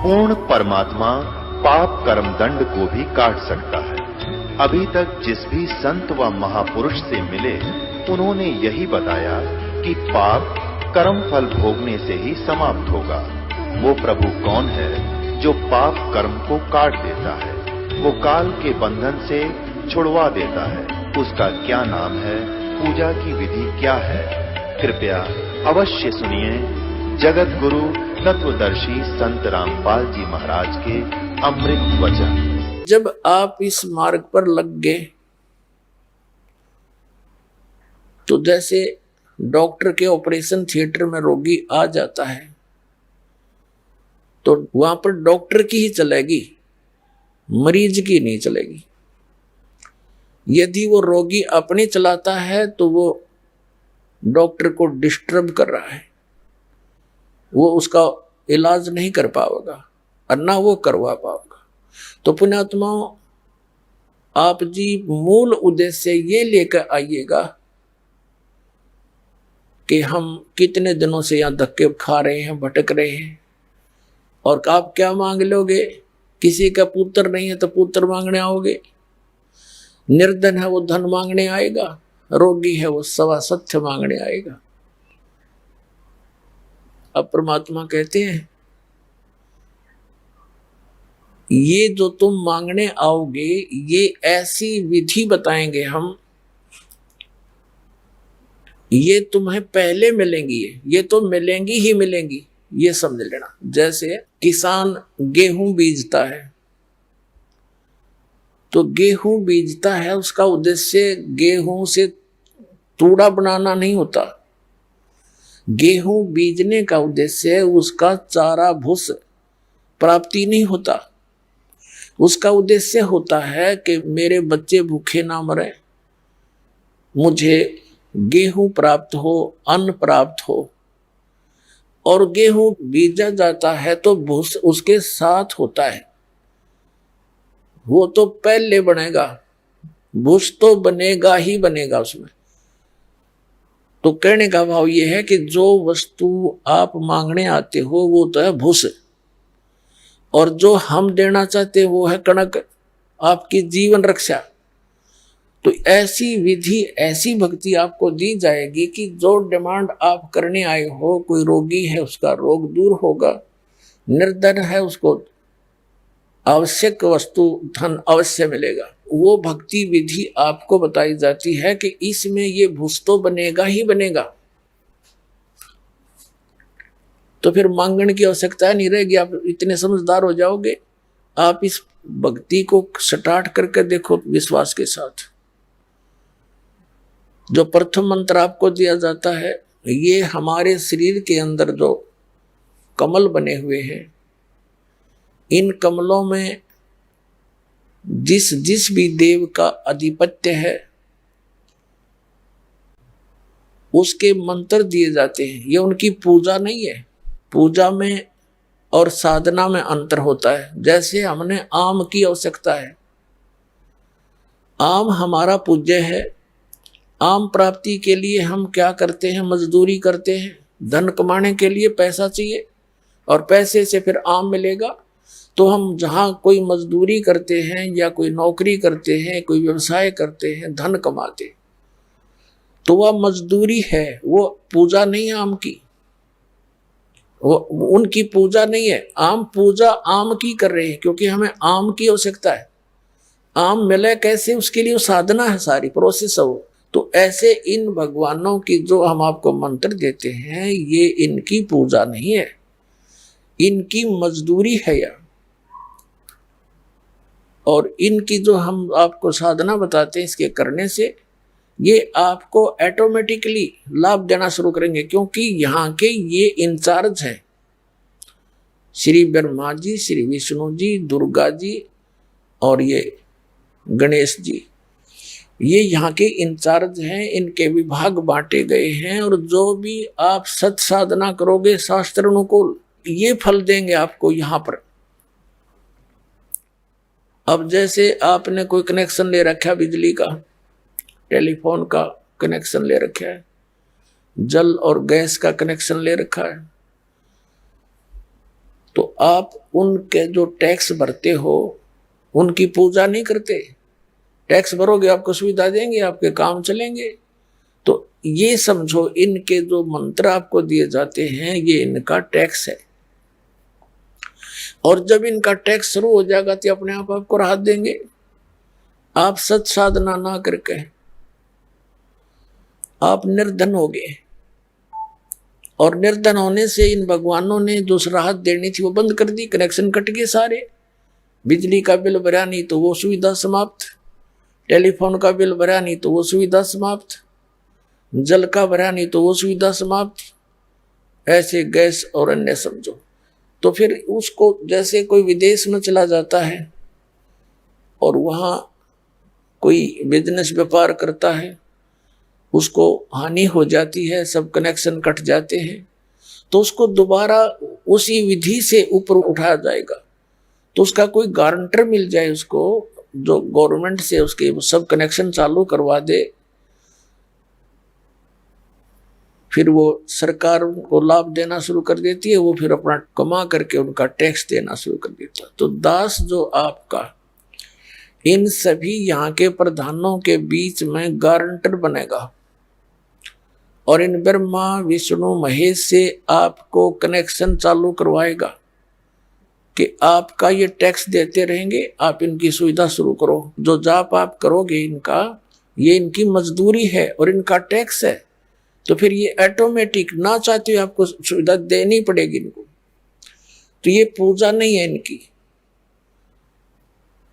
पूर्ण परमात्मा पाप कर्म दंड को भी काट सकता है। अभी तक जिस भी संत व महापुरुष से मिले उन्होंने यही बताया कि पाप कर्म फल भोगने से ही समाप्त होगा। वो प्रभु कौन है जो पाप कर्म को काट देता है, वो काल के बंधन से छुड़वा देता है। उसका क्या नाम है, पूजा की विधि क्या है? कृपया अवश्य सुनिए जगत गुरु तत्वदर्शी संत रामपाल जी महाराज के अमृत वचन। जब आप इस मार्ग पर लग गए तो जैसे डॉक्टर के ऑपरेशन थिएटर में रोगी आ जाता है तो वहां पर डॉक्टर की ही चलेगी, मरीज की नहीं चलेगी। यदि वो रोगी अपने चलाता है तो वो डॉक्टर को डिस्टर्ब कर रहा है, वो उसका इलाज नहीं कर पाएगा और ना वो करवा पाएगा। तो पुण्यात्माओं, आप जी मूल उद्देश्य ये लेकर आइएगा कि हम कितने दिनों से यहाँ धक्के खा रहे हैं, भटक रहे हैं, और आप क्या मांग लोगे? किसी का पुत्र नहीं है तो पुत्र मांगने आओगे, निर्धन है वो धन मांगने आएगा, रोगी है वो सवा सत्य मांगने आएगा। अब परमात्मा कहते हैं ये जो तुम मांगने आओगे ये ऐसी विधि बताएंगे हम, ये तुम्हें पहले मिलेंगी, ये तो मिलेंगी ही मिलेंगी, ये समझ लेना। जैसे किसान गेहूं बीजता है तो गेहूं बीजता है, उसका उद्देश्य गेहूं से तूड़ा बनाना नहीं होता। गेहूं बीजने का उद्देश्य उसका चारा भूस प्राप्ति नहीं होता। उसका उद्देश्य होता है कि मेरे बच्चे भूखे ना मरे, मुझे गेहूं प्राप्त हो, अन्न प्राप्त हो। और गेहूं बीजा जाता है तो भूस उसके साथ होता है, वो तो पहले बनेगा, भूस तो बनेगा ही बनेगा उसमें। तो कहने का भाव ये है कि जो वस्तु आप मांगने आते हो वो तो है भूस, और जो हम देना चाहते हैं वो है कणक, आपकी जीवन रक्षा। तो ऐसी विधि, ऐसी भक्ति आपको दी जाएगी कि जो डिमांड आप करने आए हो, कोई रोगी है उसका रोग दूर होगा, निर्धन है उसको आवश्यक वस्तु धन अवश्य मिलेगा। वो भक्ति विधि आपको बताई जाती है कि इसमें ये भूस तो बनेगा ही बनेगा। तो फिर मांगने की आवश्यकता नहीं रहेगी, आप इतने समझदार हो जाओगे। आप इस भक्ति को स्टार्ट करके देखो विश्वास के साथ। जो प्रथम मंत्र आपको दिया जाता है, ये हमारे शरीर के अंदर जो कमल बने हुए हैं, इन कमलों में जिस जिस भी देव का अधिपत्य है उसके मंत्र दिए जाते हैं। ये उनकी पूजा नहीं है, पूजा में और साधना में अंतर होता है। जैसे हमने आम की आवश्यकता है, आम हमारा पूज्य है, आम प्राप्ति के लिए हम क्या करते हैं? मजदूरी करते हैं। धन कमाने के लिए पैसा चाहिए और पैसे से फिर आम मिलेगा। तो हम जहाँ कोई मजदूरी करते हैं या कोई नौकरी करते हैं, कोई व्यवसाय करते हैं, धन कमाते, तो वह मजदूरी है, वो पूजा नहीं है आम की, वो उनकी पूजा नहीं है। आम पूजा आम की कर रहे हैं क्योंकि हमें आम की आवश्यकता है। आम मिले कैसे, उसके लिए साधना है, सारी प्रोसेस है वो। तो ऐसे इन भगवानों की जो हम आपको मंत्र देते हैं, ये इनकी पूजा नहीं है, इनकी मजदूरी है या। और इनकी जो हम आपको साधना बताते हैं, इसके करने से ये आपको ऑटोमेटिकली लाभ देना शुरू करेंगे, क्योंकि यहाँ के ये इंचार्ज हैं। श्री ब्रह्मा जी, श्री विष्णु जी, दुर्गा जी और ये गणेश जी, ये यहाँ के इंचार्ज हैं। इनके विभाग बांटे गए हैं, और जो भी आप सत साधना करोगे शास्त्र अनुकूल, ये फल देंगे आपको यहाँ पर। अब जैसे आपने कोई कनेक्शन ले रखा है, बिजली का, टेलीफोन का कनेक्शन ले रखा है, जल और गैस का कनेक्शन ले रखा है, तो आप उनके जो टैक्स भरते हो उनकी पूजा नहीं करते। टैक्स भरोगे आपको सुविधा देंगे, आपके काम चलेंगे। तो ये समझो इनके जो मंत्र आपको दिए जाते हैं ये इनका टैक्स है, और जब इनका टैक्स शुरू हो जाएगा तो अपने आप आपको राहत देंगे। आप सत साधना ना करके आप निर्धन हो गए, और निर्धन होने से इन भगवानों ने जो राहत देनी थी वो बंद कर दी। कनेक्शन कट गए सारे। बिजली का बिल भरा नहीं तो वो सुविधा समाप्त, टेलीफोन का बिल भरा नहीं तो वो सुविधा समाप्त, जल का भरा नहीं तो वो सुविधा समाप्त, ऐसे गैस और अन्य समझो। तो फिर उसको जैसे कोई विदेश में चला जाता है और वहाँ कोई बिजनेस व्यापार करता है, उसको हानि हो जाती है, सब कनेक्शन कट जाते हैं, तो उसको दोबारा उसी विधि से ऊपर उठाया जाएगा। तो उसका कोई गारंटर मिल जाए उसको, जो गवर्नमेंट से उसके सब कनेक्शन चालू करवा दे, फिर वो सरकार उनको लाभ देना शुरू कर देती है, वो फिर अपना कमा करके उनका टैक्स देना शुरू कर देता है। तो दास जो आपका इन सभी यहाँ के प्रधानों के बीच में गारंटर बनेगा, और इन ब्रह्मा विष्णु महेश से आपको कनेक्शन चालू करवाएगा कि आपका ये टैक्स देते रहेंगे, आप इनकी सुविधा शुरू करो। जो जाप आप करोगे इनका, ये इनकी मजदूरी है और इनका टैक्स है, तो फिर ये ऑटोमेटिक ना चाहते हुए आपको सुविधा देनी पड़ेगी इनको। तो ये पूजा नहीं है इनकी।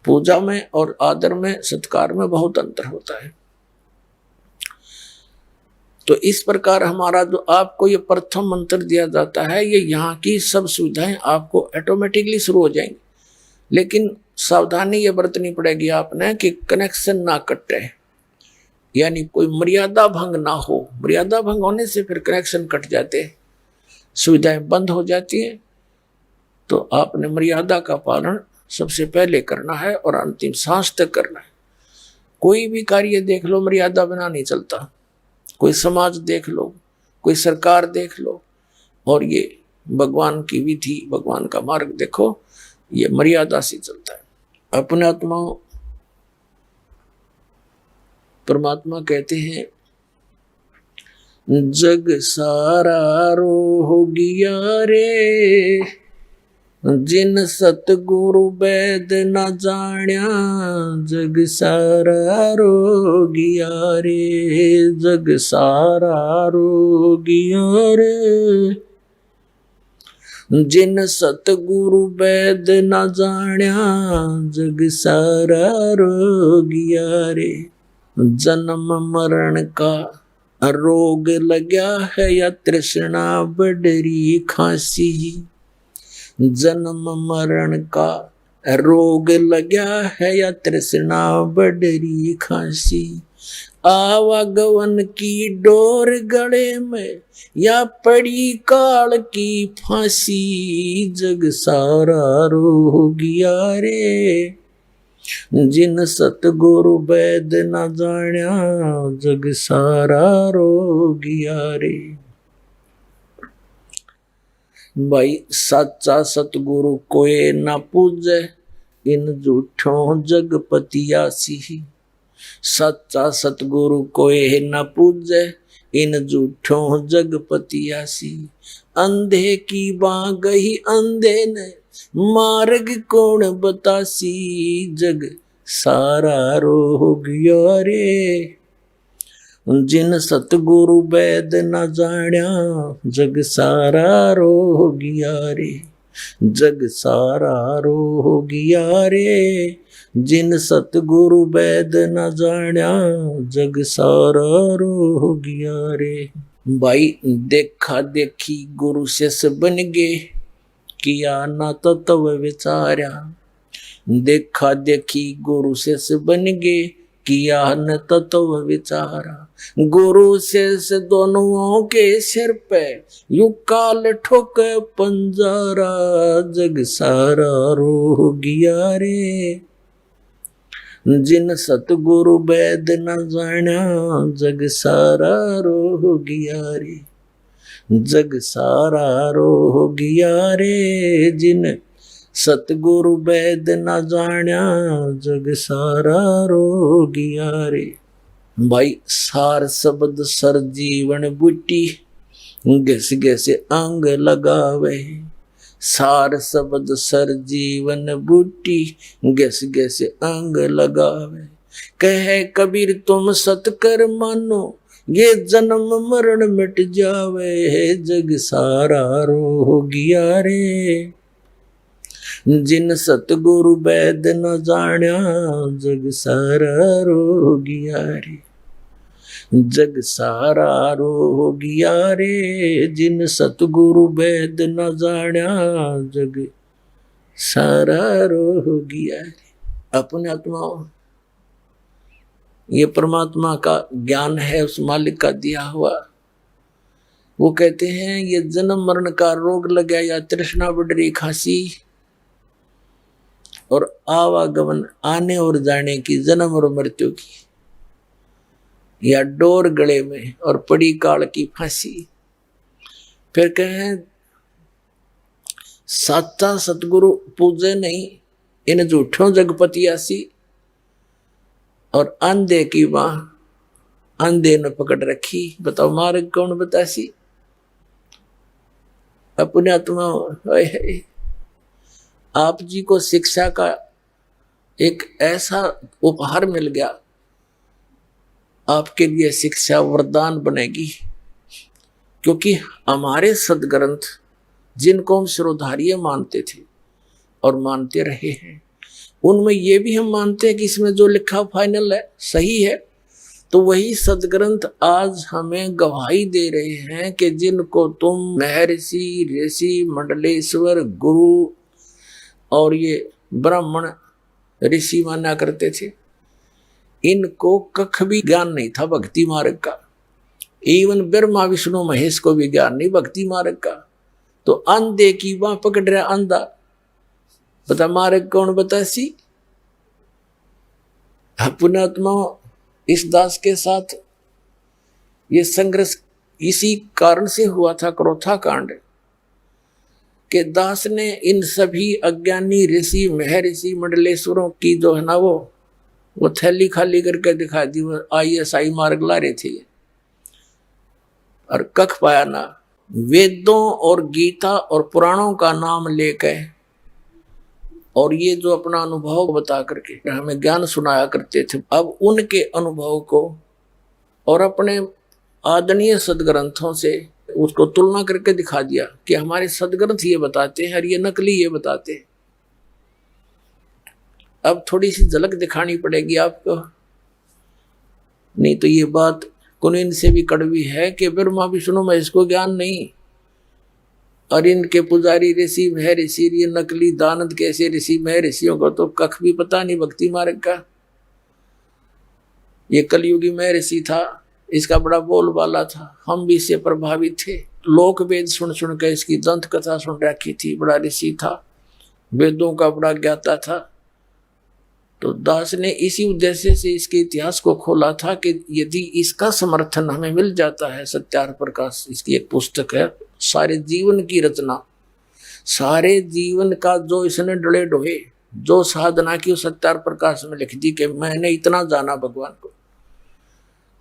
पूजा में और आदर में, सत्कार में बहुत अंतर होता है। तो इस प्रकार हमारा जो आपको ये प्रथम मंत्र दिया जाता है, ये यहाँ की सब सुविधाएं आपको ऑटोमेटिकली शुरू हो जाएंगी। लेकिन सावधानी ये बरतनी पड़ेगी आपने कि कनेक्शन ना कटे, यानी कोई मर्यादा भंग ना हो। मर्यादा भंग होने से फिर कनेक्शन कट जाते हैं, सुविधाएं बंद हो जाती है। तो आपने मर्यादा का पालन सबसे पहले करना है और अंतिम सांस तक करना है। कोई भी कार्य देख लो, मर्यादा बिना नहीं चलता। कोई समाज देख लो, कोई सरकार देख लो, और ये भगवान की विधि, भगवान का मार्ग देखो, ये मर्यादा से चलता है। अपने आत्मा परमात्मा कहते हैं, जग सारा रो गया रे, जिन सतगुरु वैद न जाण्या, जग सारा रो गया रे, जग सारा रो गया रे, जिन सतगुरु वैद न जाण्या, जग सारा रो गया रे। जन्म मरण का रोग लग्या है या तृष्णा बडरी खांसी, जन्म मरण का रोग लग्या है या तृष्णा बडरी खांसी, आवागवन की डोर गले में या पड़ी काल की फांसी, जग सारा रो गया रे, जिन सतगुरु वैद न जाण्या, जग सारा रो गया रे। भाई सच्चा सतगुरु कोई न पूजे, इन झूठों जगपतियासी। सच्चा सतगुरु कोई न पूजे, इन झूठों जगपतियासी। अंधे की बाँ गई अंधे ने, मार्ग कौन बतासी, जग सारा रो गया रे, जिन सतगुरु वैद न जाण्या, जग सारा रो गया रे, जग सारा रो गया रे, जिन सतगुरु वैद न जाण्या, जग सारा रो गया रे। भाई देखा देखी गुरु से बन गए, किया ना तो तव विचार्या, देखा देखी गुरु से बन गए, किया न तत्व विचारा। गुरु से दोनों के सिर पे यू काल ठोक पंजारा, जग सारा रो गया रे, जिन सतगुरु वैद न जाण्या, जग सारा रो गया रे। जग सारा रो गया रे, जिन सतगुरु वैद न जान्या, जग सारा रो गया रे। भाई सार शब्द सर जीवन बूटी, घस घस अंग लगावे। सार शब्द सर जीवन बूटी, घस घस अंग लगावे। कहे कबीर तुम सतकर मानो, ये जन्म मरण मिट जावे। जग सारा रो गया रे, जिन सतगुरु वैद न जान्या, जग सारा रो गया रे। जग सारा रो गया रे, जिन सतगुरु वैद न जान्या, जग सारा रो गया रे। अपने आत्मा ये परमात्मा का ज्ञान है, उस मालिक का दिया हुआ। वो कहते हैं ये जन्म मरण का रोग लग गया, या तृष्णा बढ़ रही, खांसी और आवागमन, आने और जाने की, जन्म और मृत्यु की, या डोर गले में और पड़ी काल की फांसी। फिर कहें साचा सतगुरु पूजे नहीं, इन झूठों जगपति आसी। और अंधे की बाह अंधे ने पकड़ रखी, बताओ मार्ग कौन बतासी। अपने आत्मा आप जी को शिक्षा का एक ऐसा उपहार मिल गया, आपके लिए शिक्षा वरदान बनेगी। क्योंकि हमारे सदग्रंथ जिनको हम सिरोधार्य मानते थे और मानते रहे हैं, उनमें ये भी हम मानते हैं कि इसमें जो लिखा फाइनल है, सही है। तो वही सदग्रंथ आज हमें गवाही दे रहे हैं कि जिनको तुम महर्षि, ऋषि, मंडलेश्वर, गुरु और ये ब्राह्मण ऋषि माना करते थे, इनको कख भी ज्ञान नहीं था भक्ति मार्ग का। इवन ब्रह्मा विष्णु महेश को भी ज्ञान नहीं भक्ति मार्ग का। तो अंधे की बाह पकड़ रहा अंधा, बता मार्ग कौन बतासी। अपने आत्मा इस दास के साथ ये संघर्ष इसी कारण से हुआ था, क्रोथा कांड, कि दास ने इन सभी अज्ञानी ऋषि, महर्षि, मंडलेश्वरों की जो है ना वो थैली खाली करके दिखा दी। वो ISI मार्ग ला रहे थे और कख पाया ना। वेदों और गीता और पुराणों का नाम लेकर और ये जो अपना अनुभव बता करके हमें ज्ञान सुनाया करते थे, अब उनके अनुभव को और अपने आदरणीय सदग्रंथों से उसको तुलना करके दिखा दिया कि हमारे सदग्रंथ ये बताते हैं और ये नकली ये बताते हैं। अब थोड़ी सी झलक दिखानी पड़ेगी आपको, नहीं तो ये बात कुनीन से भी कड़वी है कि ब्रह्मा विष्णु में इसको ज्ञान नहीं, और इनके पुजारी ऋषि महर्षि, ये नकली दानंद कैसे ऋषि महर्षियों को तो कख भी पता नहीं भक्ति मार्ग का। ये कलयुगी महर्षि था, इसका बड़ा बोलबाला था, हम भी इससे प्रभावित थे। लोक वेद सुन सुन के इसकी दंत कथा सुन रखी थी। बड़ा ऋषि था, वेदों का बड़ा ज्ञाता था। तो दास ने इसी उद्देश्य से इसके इतिहास को खोला था कि यदि इसका समर्थन हमें मिल जाता है, सत्यार्थ प्रकाश इसकी एक पुस्तक है, सारे जीवन की रचना, सारे जीवन का जो इसने डले डोहे जो साधना की सत्यार्थ प्रकाश में लिख दी कि मैंने इतना जाना भगवान को।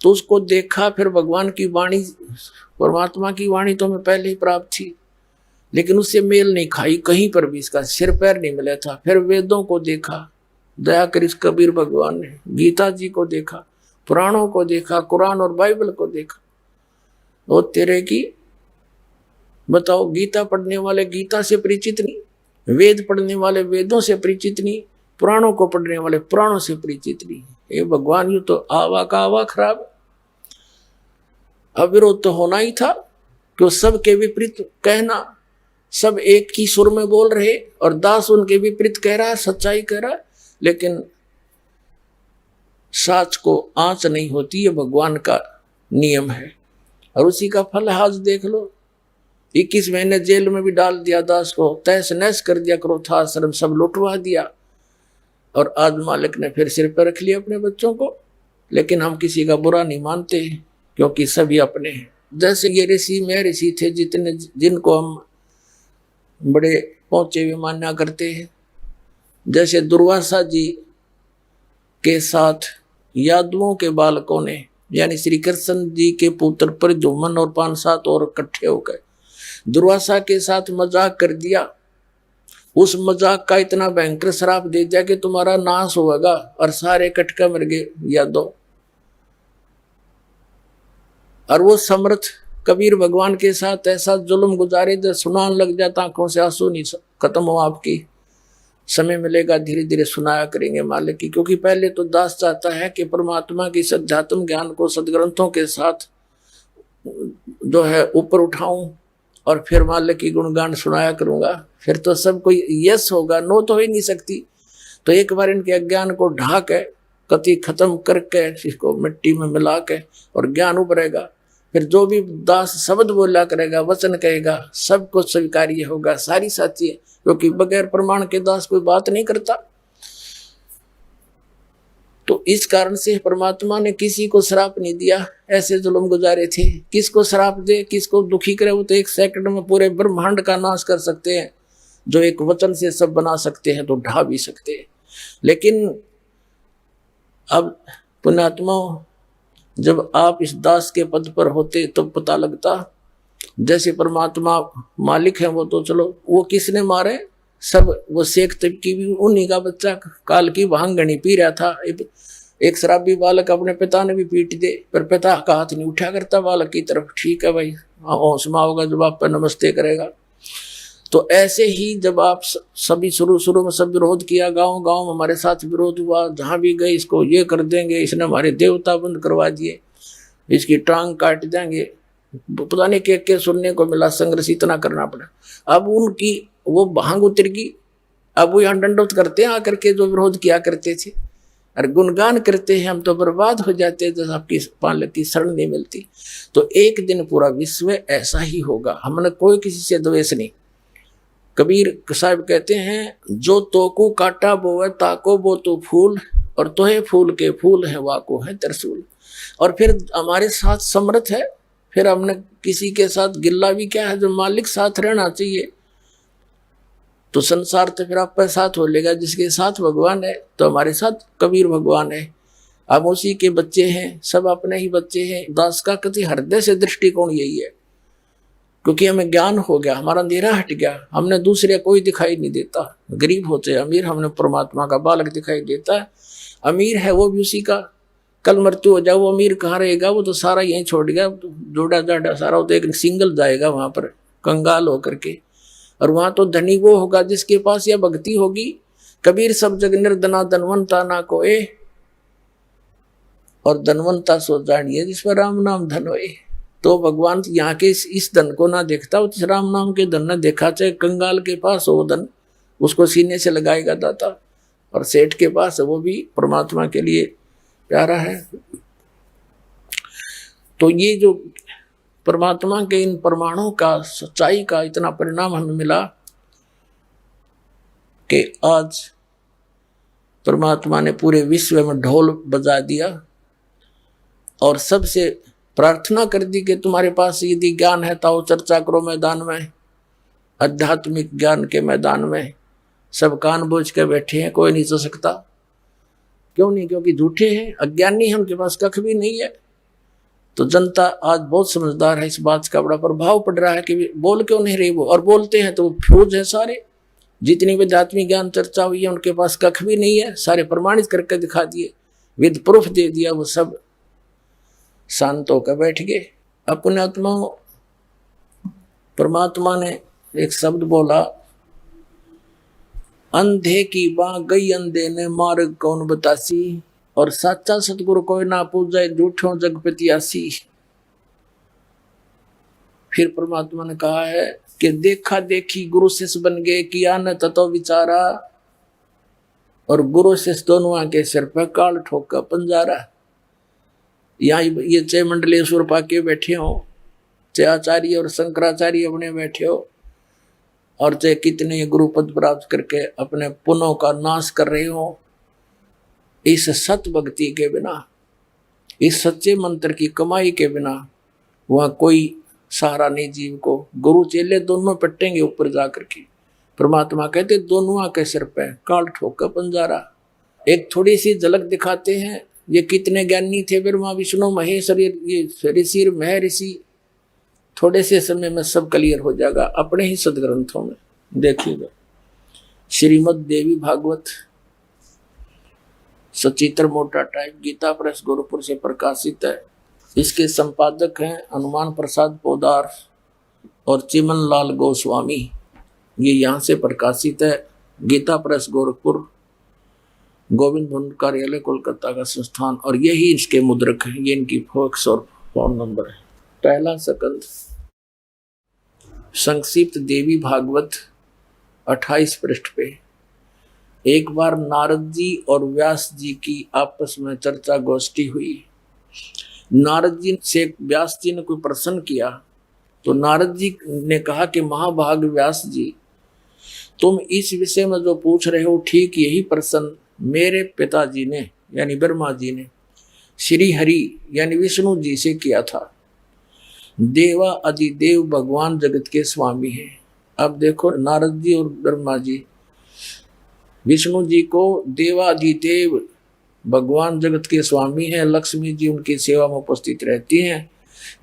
तो उसको देखा, फिर भगवान की वाणी, परमात्मा की वाणी तो हमें पहले ही प्राप्त थी, लेकिन उससे मेल नहीं खाई, कहीं पर भी इसका सिर पैर नहीं मिला था। फिर वेदों को देखा, दया कर इस कबीर भगवान ने गीता जी को देखा, पुराणों को देखा, कुरान और बाइबल को देखा। वो तेरे की बताओ, गीता पढ़ने वाले गीता से परिचित नहीं, वेद पढ़ने वाले वेदों से परिचित नहीं, पुराणों को पढ़ने वाले पुराणों से परिचित नहीं। ये भगवान, यू तो आवा का आवा खराब। अविरोध तो होना ही था कि सबके विपरीत कहना, सब एक ही सुर में बोल रहे और दास उनके विपरीत कह रहा है, सच्चाई कह रहा है, लेकिन साच को आंच नहीं होती, ये भगवान का नियम है। और उसी का फल आज देख लो, 21 महीने जेल में भी डाल दिया दास को, तहस नहस कर दिया, क्रोधाश्रम सब लुटवा दिया, और आज मालिक ने फिर सिर पर रख लिया अपने बच्चों को। लेकिन हम किसी का बुरा नहीं मानते, क्योंकि सभी अपने हैं। जैसे ये ऋषि में ऋषि थे जितने जिनको हम बड़े पहुंचे हुए मान्या करते हैं, जैसे दुर्वासा जी के साथ यादवों के बालकों ने यानी श्री कृष्ण जी के पुत्र प्रद्युम्न और 5-7 और इकट्ठे हो गए, दुर्वासा के साथ मजाक कर दिया। उस मजाक का इतना भयंकर श्राप दे दिया कि तुम्हारा नाश होगा, और सारे कटका मर गए यादव। और वो समर्थ कबीर भगवान के साथ ऐसा जुल्म गुजारे जो सुनान लग जाता, आंखों से आंसू नहीं खत्म हो आपकी। समय मिलेगा धीरे धीरे सुनाया करेंगे मालिक की, क्योंकि पहले तो दास चाहता है कि परमात्मा की सध्यात्म ज्ञान को सदग्रंथों के साथ जो है ऊपर उठाऊं और फिर मालिक की गुणगान सुनाया करूंगा, फिर तो सब कोई यस होगा, नो तो हो ही नहीं सकती। तो एक बार इनके अज्ञान को ढा के कति खत्म करके इसको मिट्टी में मिला के और ज्ञान उभरेगा, फिर जो भी दास शब्द बोला करेगा, वचन कहेगा, सब कुछ स्वीकार्य होगा, सारी साची है, क्योंकि बगैर प्रमाण के दास कोई बात नहीं करता। तो इस कारण से परमात्मा ने किसी को श्राप नहीं दिया, ऐसे जुल्म गुजारे थे। किसको श्राप दे, किसको दुखी करे, वो तो 1 सेकंड में पूरे ब्रह्मांड का नाश कर सकते हैं। जो एक वचन से सब बना सकते हैं तो ढा भी सकते हैं। लेकिन अब पुण्यात्मा, जब आप इस दास के पद पर होते तो पता लगता, जैसे परमात्मा मालिक है वो तो चलो, वो किसने मारे सब, वो शेख तबकी भी उन्हीं का बच्चा काल की भांगनी पी रहा था। एक शराबी बालक अपने पिता ने भी पीट दे, पर पिता का हाथ नहीं उठा करता बालक की तरफ, ठीक है भाई हौसमा होगा जब आप पर नमस्ते करेगा। तो ऐसे ही जब आप सभी शुरू में सब विरोध किया, गांव हमारे साथ विरोध हुआ, जहां भी गए इसको ये कर देंगे, इसने हमारे देवता बंद करवा दिए, इसकी टांग काट देंगे, पता नहीं क्या सुनने को मिला, संघर्ष इतना करना पड़ा। अब उनकी वो भांग उतर गई, अब वो यहाँ दंडोत करते हैं आकर के जो विरोध किया करते थे, और गुणगान करते हैं, हम तो बर्बाद हो जाते हैं जब आपकी पालक की शरण नहीं मिलती। तो एक दिन पूरा विश्व ऐसा ही होगा, हमने कोई किसी से द्वेष नहीं। कबीर साहब कहते हैं, जो तोकू काटा बोवे ताको बो तो फूल, और तोहे फूल के फूल है वाको है त्रिशूल। और फिर हमारे साथ समर्थ है, फिर हमने किसी के साथ गिल्ला भी क्या है, जो मालिक साथ रहना चाहिए। तो संसार तो फिर आपके साथ हो लेगा, जिसके साथ भगवान है तो हमारे साथ कबीर भगवान है, हम उसी के बच्चे हैं, सब अपने ही बच्चे हैं। दास का कति हृदय से दृष्टिकोण यही है, क्योंकि हमें ज्ञान हो गया, हमारा अंधेरा हट गया, हमने दूसरे कोई दिखाई नहीं देता, गरीब होते अमीर, हमने परमात्मा का बालक दिखाई देता है। अमीर है वो भी उसी का, कल मृत्यु हो जाए वो अमीर कहाँ रहेगा, वो तो सारा यहीं छोड़ गया, जोड़ा जाड़ा सारा, वो तो एक सिंगल जाएगा वहां पर कंगाल होकर के। और वहां तो धनी वो होगा जिसके पास यह भक्ति होगी। कबीर सब जग निर्धना धनवंता ना कोए, और धनवंता सो जानिए जिस पर राम नाम धन होए। तो भगवान यहाँ के इस धन को ना देखता, उस राम नाम के धन ने देखा। चाहे कंगाल के पास हो धन, उसको सीने से लगाएगा दाता, और सेठ के पास वो भी परमात्मा के लिए प्यारा है। तो ये जो परमात्मा के इन प्रमाणों का, सच्चाई का इतना परिणाम हमें मिला कि आज परमात्मा ने पूरे विश्व में ढोल बजा दिया, और सबसे प्रार्थना कर दी कि तुम्हारे पास यदि ज्ञान है तो चर्चा करो मैदान में, आध्यात्मिक ज्ञान के मैदान में। सब कान बोझ के बैठे हैं, कोई नहीं चल सकता। क्यों नहीं? क्योंकि झूठे हैं, अज्ञानी हैं, उनके पास कख भी नहीं है। तो जनता आज बहुत समझदार है, इस बात का बड़ा प्रभाव पड़ रहा है कि बोल क्यों नहीं रही वो, और बोलते हैं तो फ्यूज है सारे। जितनी भी आध्यात्मिक ज्ञान चर्चा हुई है उनके पास कख भी नहीं है, सारे प्रमाणित करके दिखा दिए, विद प्रूफ दे दिया, वो सब शांत होकर बैठ गए। अपने आत्मा परमात्मा ने एक शब्द बोला, अंधे की बाँ गई अंधे ने मार्ग कौन बतासी, और साचा सतगुरु कोई ना पूजे झूठों जग पित्यासी। फिर परमात्मा ने कहा है कि देखा देखी गुरु शिष्य बन गए, किया न ततो विचारा, और गुरु शिष्य दोनों के सिर पर काल ठोका पंजारा। यहाँ ये चाहे मंडलेश्वर पाके बैठे हो, चाहे आचार्य और शंकराचार्य अपने बैठे हो, और चाहे कितने गुरु पद प्राप्त करके अपने पुनों का नाश कर रहे हो, इस सत भक्ति के बिना, इस सच्चे मंत्र की कमाई के बिना वहां कोई सहारा नहीं जीव को। गुरु चेले दोनों पटेंगे ऊपर जाकर के। परमात्मा कहते दोनों के सिर पे काल ठोका पंजारा। एक थोड़ी सी झलक दिखाते हैं, ये कितने ज्ञानी थे ब्रह्मा विष्णु महेश और ये ऋषि महर्षि। थोड़े से समय में सब क्लियर हो जाएगा अपने ही सदग्रंथों में देखिएगा। श्रीमद् देवी भागवत सचित्र मोटा टाइप गीता प्रेस गोरखपुर से प्रकाशित है। इसके संपादक हैं हनुमान प्रसाद पोदार और चिमन लाल गोस्वामी। ये यहाँ से प्रकाशित है। गीता प्रेस गोरखपुर, गोविंद भवन कार्यालय कोलकाता का संस्थान। और यही इसके मुद्रक हैं, ये इनकी फैक्स और फोन नंबर है। पहला सकंद संक्षिप्त देवी भागवत 28 पृष्ठ पे। एक बार नारद जी और व्यास जी की आपस में चर्चा गोष्ठी हुई। नारद जी से व्यास जी ने कोई प्रश्न किया तो नारद जी ने कहा कि महाभाग व्यास जी, तुम इस विषय में जो पूछ रहे हो ठीक यही प्रश्न मेरे पिताजी ने यानी ब्रह्मा जी ने श्री हरि यानी विष्णु जी से किया था। देवा अधिदेव भगवान जगत के स्वामी हैं। अब देखो नारद जी और ब्रह्मा जी विष्णु जी को देवाधिदेव भगवान जगत के स्वामी हैं। लक्ष्मी जी उनकी सेवा में उपस्थित रहती हैं।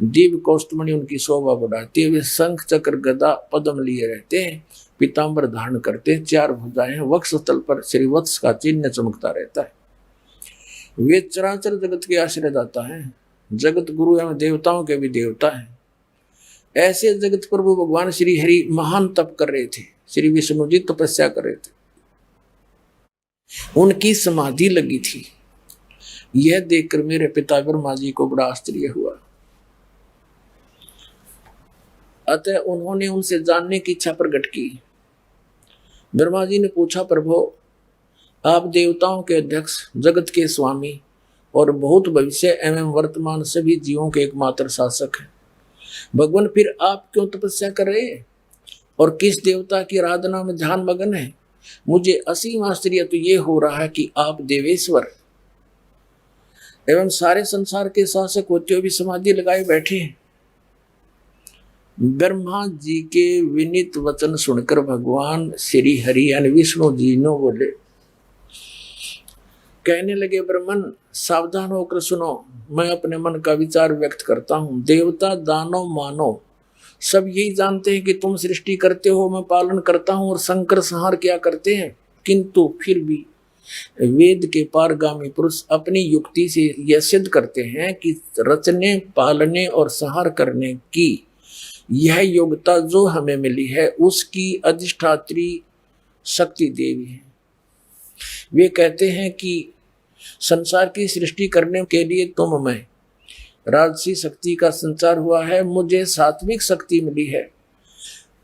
दिव्य कौस्तुमणि उनकी शोभा बढ़ाती है। वे शंख चक्र गदा पद्म लिए रहते हैं। पीताम्बर धारण करते हैं। 4 भुजाएं, वक्षस्थल पर श्रीवत्स का चिन्ह चमकता रहता है। वे चराचर जगत के आश्रयदाता हैं। जगत गुरु एवं देवताओं के भी देवता हैं। ऐसे जगत प्रभु भगवान श्री हरि महान तप कर रहे थे। श्री विष्णु जी तपस्या कर रहे थे। उनकी समाधि लगी थी। यह देखकर मेरे पिता ब्रह्मा जी को बड़ा आश्चर्य हुआ। अतः उन्होंने उनसे जानने की इच्छा प्रकट की। ब्रह्मा जी ने पूछा, प्रभु आप देवताओं के अध्यक्ष, जगत के स्वामी और भूत भविष्य एवं वर्तमान सभी जीवों के एकमात्र शासक हैं। भगवान फिर आप क्यों तपस्या कर रहे हैं और किस देवता की आराधना में ध्यान मगन है? मुझे असीम आश्चर्य तो ये हो रहा है कि आप देवेश्वर एवं सारे संसार के शासक होते हुए भी समाधि लगाए बैठे हैं। ब्रह्मा जी के विनीत वचन सुनकर भगवान श्री हरि यानी विष्णु जी ने बोले, कहने लगे, ब्रह्मन सावधान होकर सुनो, मैं अपने मन का विचार व्यक्त करता हूं। देवता दानव मानव सब यही जानते हैं कि तुम सृष्टि करते हो, मैं पालन करता हूं और संकर संहार क्या करते हैं। किंतु फिर भी वेद के पारगामी पुरुष अपनी युक्ति से यह सिद्ध करते हैं कि रचने, पालने और संहार करने की यह योग्यता जो हमें मिली है उसकी अधिष्ठात्री शक्ति देवी है। वे कहते हैं कि संसार की सृष्टि करने के लिए तुम में राजसी शक्ति का संचार हुआ है, मुझे सात्विक शक्ति मिली है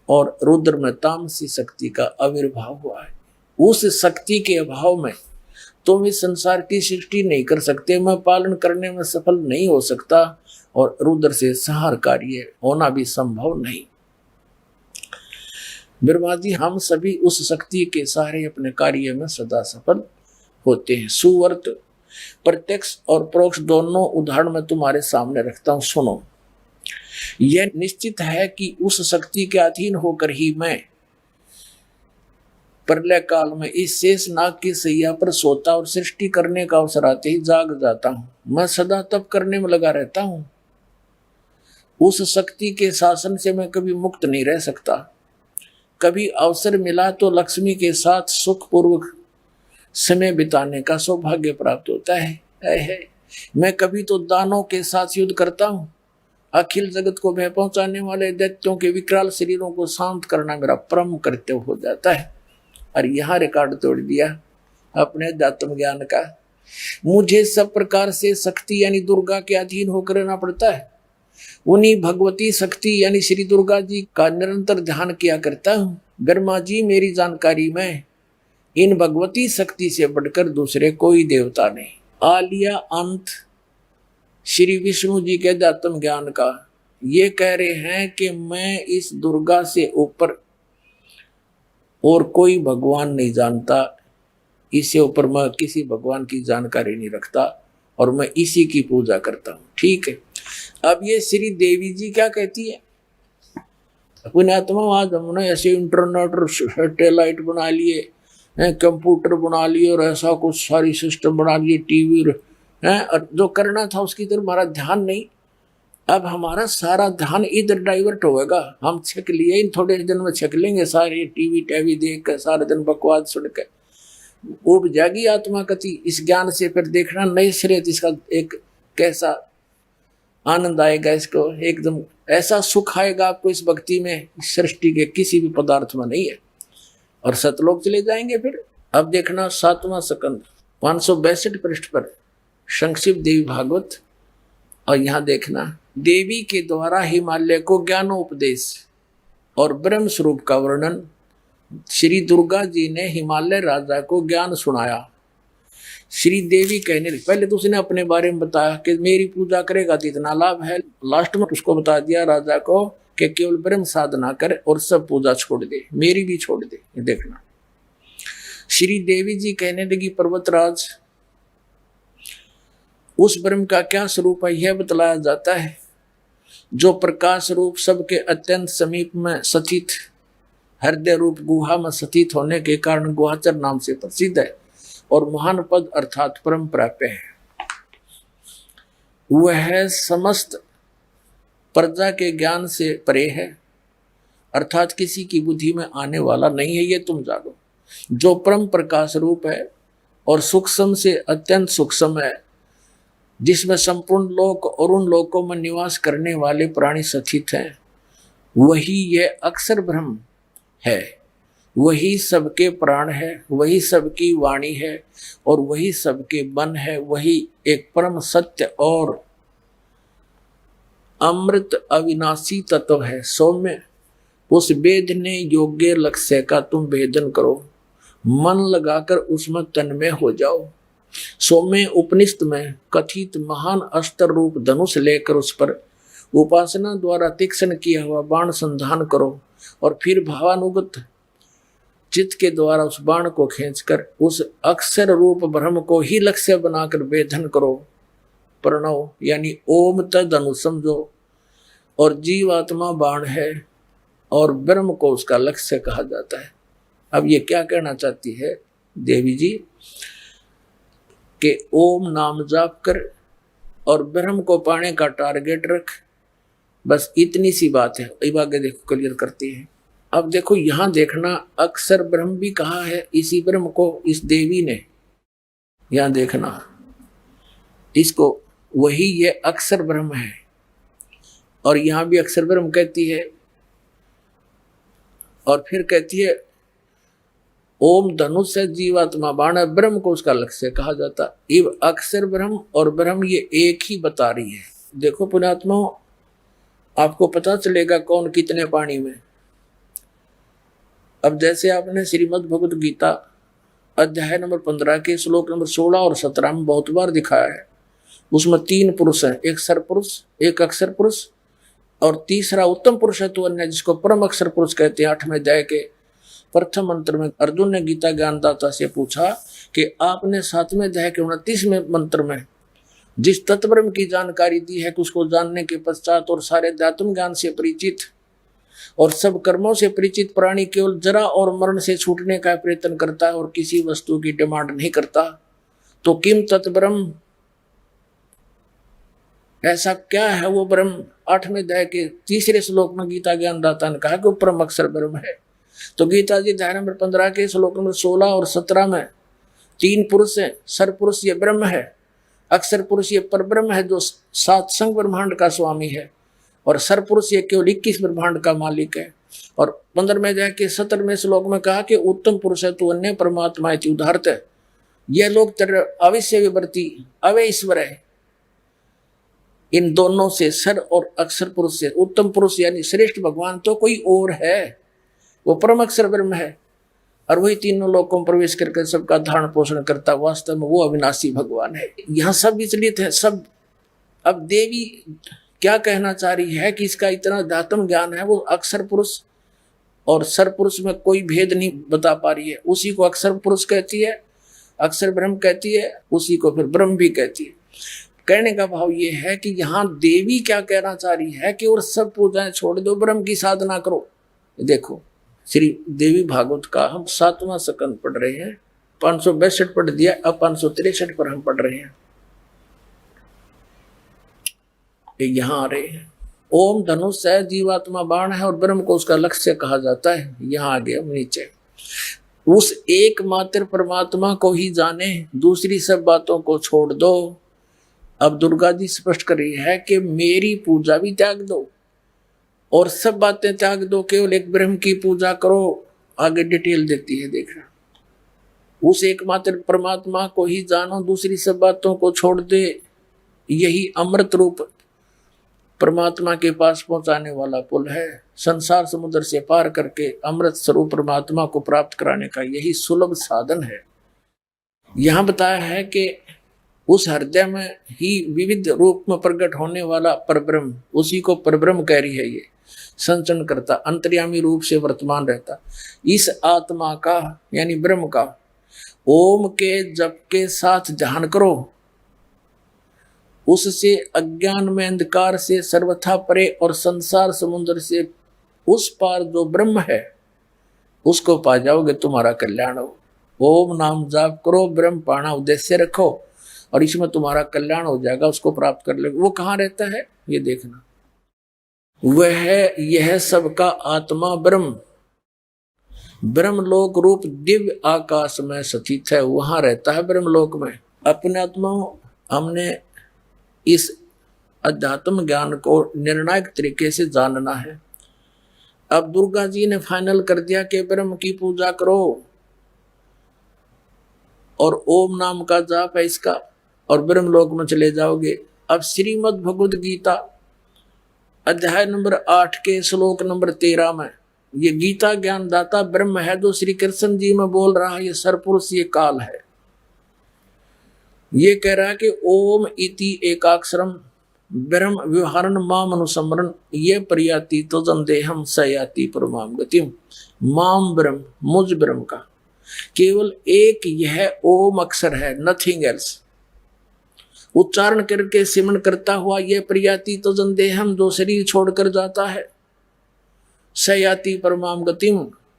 और रुद्र में तामसी शक्ति का आविर्भाव हुआ है। उस शक्ति के अभाव में तुम इस संसार की सृष्टि नहीं कर सकते, मैं पालन करने में सफल नहीं हो सकता और रुद्र से संहार कार्य होना भी संभव नहीं। ब्रह्मा जी, हम सभी उस शक्ति के सहारे अपने कार्य में सदा सफल होते हैं। सुवर्त प्रत्यक्ष और परोक्ष दोनों उदाहरण मैं तुम्हारे सामने रखता हूं, सुनो। यह निश्चित है कि उस शक्ति के अधीन होकर ही मैं प्रलय काल में इस शेष नाग की सैया पर सोता और सृष्टि करने का अवसर आते ही जाग जाता हूं। मैं सदा तप करने में लगा रहता हूं। उस शक्ति के शासन से मैं कभी मुक्त नहीं रह सकता। कभी अवसर मिला तो लक्ष्मी के साथ सुखपूर्वक समय बिताने का सौभाग्य प्राप्त होता है। मैं कभी तो दानों के साथ युद्ध करता हूँ। अखिल जगत को भय पहुंचाने वाले दैत्यों के विकराल शरीरों को शांत करना मेरा परम कर्तव्य हो जाता है। और यहाँ रिकॉर्ड तोड़ दिया अपने अध्यात्म ज्ञान का। मुझे सब प्रकार से शक्ति यानी दुर्गा के अधीन होकर रहना पड़ता है। उन्हीं भगवती शक्ति यानी श्री दुर्गा जी का निरंतर ध्यान किया करता हूँ। ब्रह्मा जी, मेरी जानकारी में इन भगवती शक्ति से बढ़कर दूसरे कोई देवता नहीं। आलिया अंत श्री विष्णु जी के अध्यात्म ज्ञान का ये कह रहे हैं कि मैं इस दुर्गा से ऊपर और कोई भगवान नहीं जानता। इससे ऊपर मैं किसी भगवान की जानकारी नहीं रखता। और मैं इसी की पूजा करता हूँ। ठीक है, अब ये श्री देवी जी क्या कहती है, पुण्यात्मा आज हमने ऐसे इंटरनेट और सैटेलाइट बना लिए हैं, कंप्यूटर बना लिए और ऐसा कुछ सारी सिस्टम बना लिए, टीवी हैं, और जो करना था उसकी तरफ हमारा ध्यान नहीं। अब हमारा सारा ध्यान इधर डाइवर्ट होएगा। हम छक लिए, इन थोड़े दिन में छक लेंगे सारे, टीवी टेवी देख कर सारे दिन बकवास सुन कर उब जाएगी आत्मा कति इस ज्ञान से। फिर देखना नए सिरे इसका एक कैसा आनंद आएगा, इसको एकदम ऐसा सुख आएगा आपको इस भक्ति में, सृष्टि के किसी भी पदार्थ में नहीं है। और सतलोक चले जाएंगे फिर। अब देखना 7वां स्कंद 562 पृष्ठ पर संक्षिप्त देवी भागवत, और यहाँ देखना देवी के द्वारा हिमालय को ज्ञानोपदेश और ब्रह्म स्वरूप का वर्णन। श्री दुर्गा जी ने हिमालय राजा को ज्ञान सुनाया। श्री देवी कहने लगी, पहले तो उसने अपने बारे में बताया कि मेरी पूजा करेगा तो इतना लाभ है। लास्ट में उसको बता दिया राजा को कि केवल ब्रह्म साधना कर और सब पूजा छोड़ दे, मेरी भी छोड़ दे। ये देखना श्री देवी जी कहने लगी, पर्वतराज उस ब्रह्म का क्या स्वरूप है यह बतलाया जाता है, जो प्रकाश रूप सबके अत्यंत समीप में स्थित हृदय रूप गुहा में स्थित होने के कारण गुहाचर नाम से प्रसिद्ध है और महान पद अर्थात परम प्राप्य है। वह समस्त प्रजा के ज्ञान से परे है, अर्थात किसी की बुद्धि में आने वाला नहीं है, ये तुम जानो। जो परम प्रकाश रूप है और सूक्ष्म से अत्यंत सूक्ष्म है, जिसमें संपूर्ण लोक और उन लोकों में निवास करने वाले प्राणी स्थित हैं, वही यह अक्षर ब्रह्म है। वही सबके प्राण है, वही सबकी वाणी है और वही सबके मन है। वही एक परम सत्य और अमृत अविनाशी तत्व है। सौम्य उस भेदने योग्य लक्ष्य का तुम भेदन करो, मन लगाकर उसमें तन्मय हो जाओ। सौम्य उपनिषद में कथित महान अस्त्र रूप धनुष लेकर उस पर उपासना द्वारा तीक्ष्ण किया हुआ बाण संधान करो और फिर भावानुगत चित्त के द्वारा उस बाण को खींचकर उस अक्षर रूप ब्रह्म को ही लक्ष्य बनाकर भेदन करो। प्रणव यानी ओम तद अनु समझो, और जीवात्मा बाण है और ब्रह्म को उसका लक्ष्य कहा जाता है। अब ये क्या कहना चाहती है देवी जी कि ओम नाम जाप कर और ब्रह्म को पाने का टारगेट रख, बस इतनी सी बात है। अब आगे देखो क्लियर करती है। अब देखो यहाँ देखना अक्षर ब्रह्म भी कहा है इसी ब्रह्म को इस देवी ने, यहाँ देखना इसको, वही ये अक्षर ब्रह्म है। और यहाँ भी अक्षर ब्रह्म कहती है और फिर कहती है ओम धनुष है जीवात्मा बाण है, ब्रह्म को उसका लक्ष्य कहा जाता। इव अक्षर ब्रह्म और ब्रह्म ये एक ही बता रही है। देखो पुण्यात्मा, आपको पता चलेगा कौन कितने पानी में। अब जैसे आपने श्रीमद् भगवत गीता अध्याय नंबर 15 के श्लोक नंबर 16 और 17 में बहुत बार दिखाया है, उसमें 3 पुरुष हैं, एक सर पुरुष, एक अक्षर पुरुष और तीसरा उत्तम पुरुष है तो अन्य, जिसको परम अक्षर पुरुष कहते हैं। 8वें अध्याय के प्रथम मंत्र में अर्जुन ने गीता ज्ञानदाता से पूछा कि आपने 7वें अध्याय के 29वें मंत्र में जिस तत्ब्रह्म की जानकारी दी है कि उसको जानने के पश्चात और सारे अध्यात्म ज्ञान से परिचित और सब कर्मों से परिचित प्राणी केवल जरा और मरण से छूटने का प्रयत्न करता है और किसी वस्तु की डिमांड नहीं करता, तो किम तत्ब्रह्म, ऐसा क्या है वो ब्रह्म। 8वें अध्याय के 3 श्लोक में गीता ज्ञानदाता ने कहा कि वो परम अक्षर ब्रह्म है। तो गीता जी अध्याय नंबर 15 के श्लोक नंबर 16 और 17 में 3 पुरुष है। सर पुरुष ये ब्रह्म है, अक्षर पुरुष ये पर ब्रह्म है जो 7 संग ब्रह्मांड का स्वामी है, और सर पुरुष ये केवल 21 ब्रह्मांड का मालिक है। और 15वें अध्याय के 17वें श्लोक में कहा कि उत्तम पुरुष है तो अन्य परमात्मा इति उदाहरत है। यह लोग अवश्य विवर्ती अवय ईश्वर है। इन दोनों से सर और अक्षर पुरुष से उत्तम पुरुष यानी श्रेष्ठ भगवान तो कोई और है, वो परम अक्षर ब्रह्म है और वही तीनों लोकों में प्रवेश करके सबका धारण पोषण करता। वास्तव में वो अविनाशी भगवान है। यहाँ सब विचलित है सब। अब देवी क्या कहना चाह रही है कि इसका इतना अध्यात्म ज्ञान है, वो अक्षर पुरुष और सर पुरुष में कोई भेद नहीं बता पा रही है। उसी को अक्षर पुरुष कहती है, अक्षर ब्रह्म कहती है, उसी को फिर ब्रह्म भी कहती है। कहने का भाव ये है कि यहाँ देवी क्या कहना चाह रही है कि और सब पूजाएं छोड़ दो, ब्रह्म की साधना करो। देखो श्री देवी भागवत का हम 7वां स्कंद पढ़ रहे हैं, 562 पढ़ दिया, अब 563 पर हम पढ़ रहे हैं। यहाँ आ रहे हैं, ओम धनुष है, जीवात्मा बाण है और ब्रह्म को उसका लक्ष्य कहा जाता है। यहाँ आ गया नीचे, उस एकमात्र परमात्मा को ही जाने, दूसरी सब बातों को छोड़ दो। अब दुर्गा जी स्पष्ट कर रही है कि मेरी पूजा भी त्याग दो और सब बातें त्याग दो, केवल एक ब्रह्म की पूजा करो। आगे डिटेल देती है, देखना। उस एकमात्र परमात्मा को ही जानो, दूसरी सब बातों को छोड़ दे। यही अमृत रूप परमात्मा के पास पहुंचाने वाला पुल है। संसार समुद्र से पार करके अमृत स्वरूप परमात्मा को प्राप्त कराने का यही सुलभ साधन है। यहाँ बताया है कि उस हृदय में ही विविध रूप में प्रकट होने वाला परब्रह्म, उसी को परब्रह्म कह रही है। ये संचरण करता, अंतर्यामी रूप से वर्तमान रहता। इस आत्मा का यानी ब्रह्म का ओम के जप के साथ ध्यान करो। उससे अज्ञान में अंधकार से सर्वथा परे और संसार समुद्र से उस पार जो ब्रह्म है उसको पा जाओगे, तुम्हारा कल्याण हो। ओम नाम जाप करो, ब्रह्म पाना उद्देश्य रखो और इसमें तुम्हारा कल्याण हो जाएगा, उसको प्राप्त कर लेगा। वो कहाँ रहता है ये देखना, वह यह सबका आत्मा ब्रह्म ब्रह्मलोक रूप दिव्य आकाश में स्थित है, वहां रहता है ब्रह्मलोक में। अपने आत्मा हमने इस अध्यात्म ज्ञान को निर्णायक तरीके से जानना है। अब दुर्गा जी ने फाइनल कर दिया कि ब्रह्म की पूजा करो और ओम नाम का जाप है इसका और ब्रह्मलोक में चले जाओगे। अब श्रीमद् भगवद गीता अध्याय नंबर 8 के श्लोक नंबर 13 में ये गीता ज्ञान दाता ब्रह्म है जो श्री कृष्ण जी में बोल रहा है। ये सरपुरुष, ये काल है। ये कह रहा है कि ओम इति एकाक्षरम ब्रह्म व्यवहारण माम अनुसमरण ये प्रयाति तो जंदेहम सयाति परमाम गतिम। माम ब्रह्म, मुझ ब्रह्म का केवल एक यह ओम अक्षर है, नथिंग एल्स। उच्चारण करके सिमरण करता हुआ यह प्रयाति तो जंदेहम जो शरीर छोड़कर जाता है, सयाति परमाम गतिम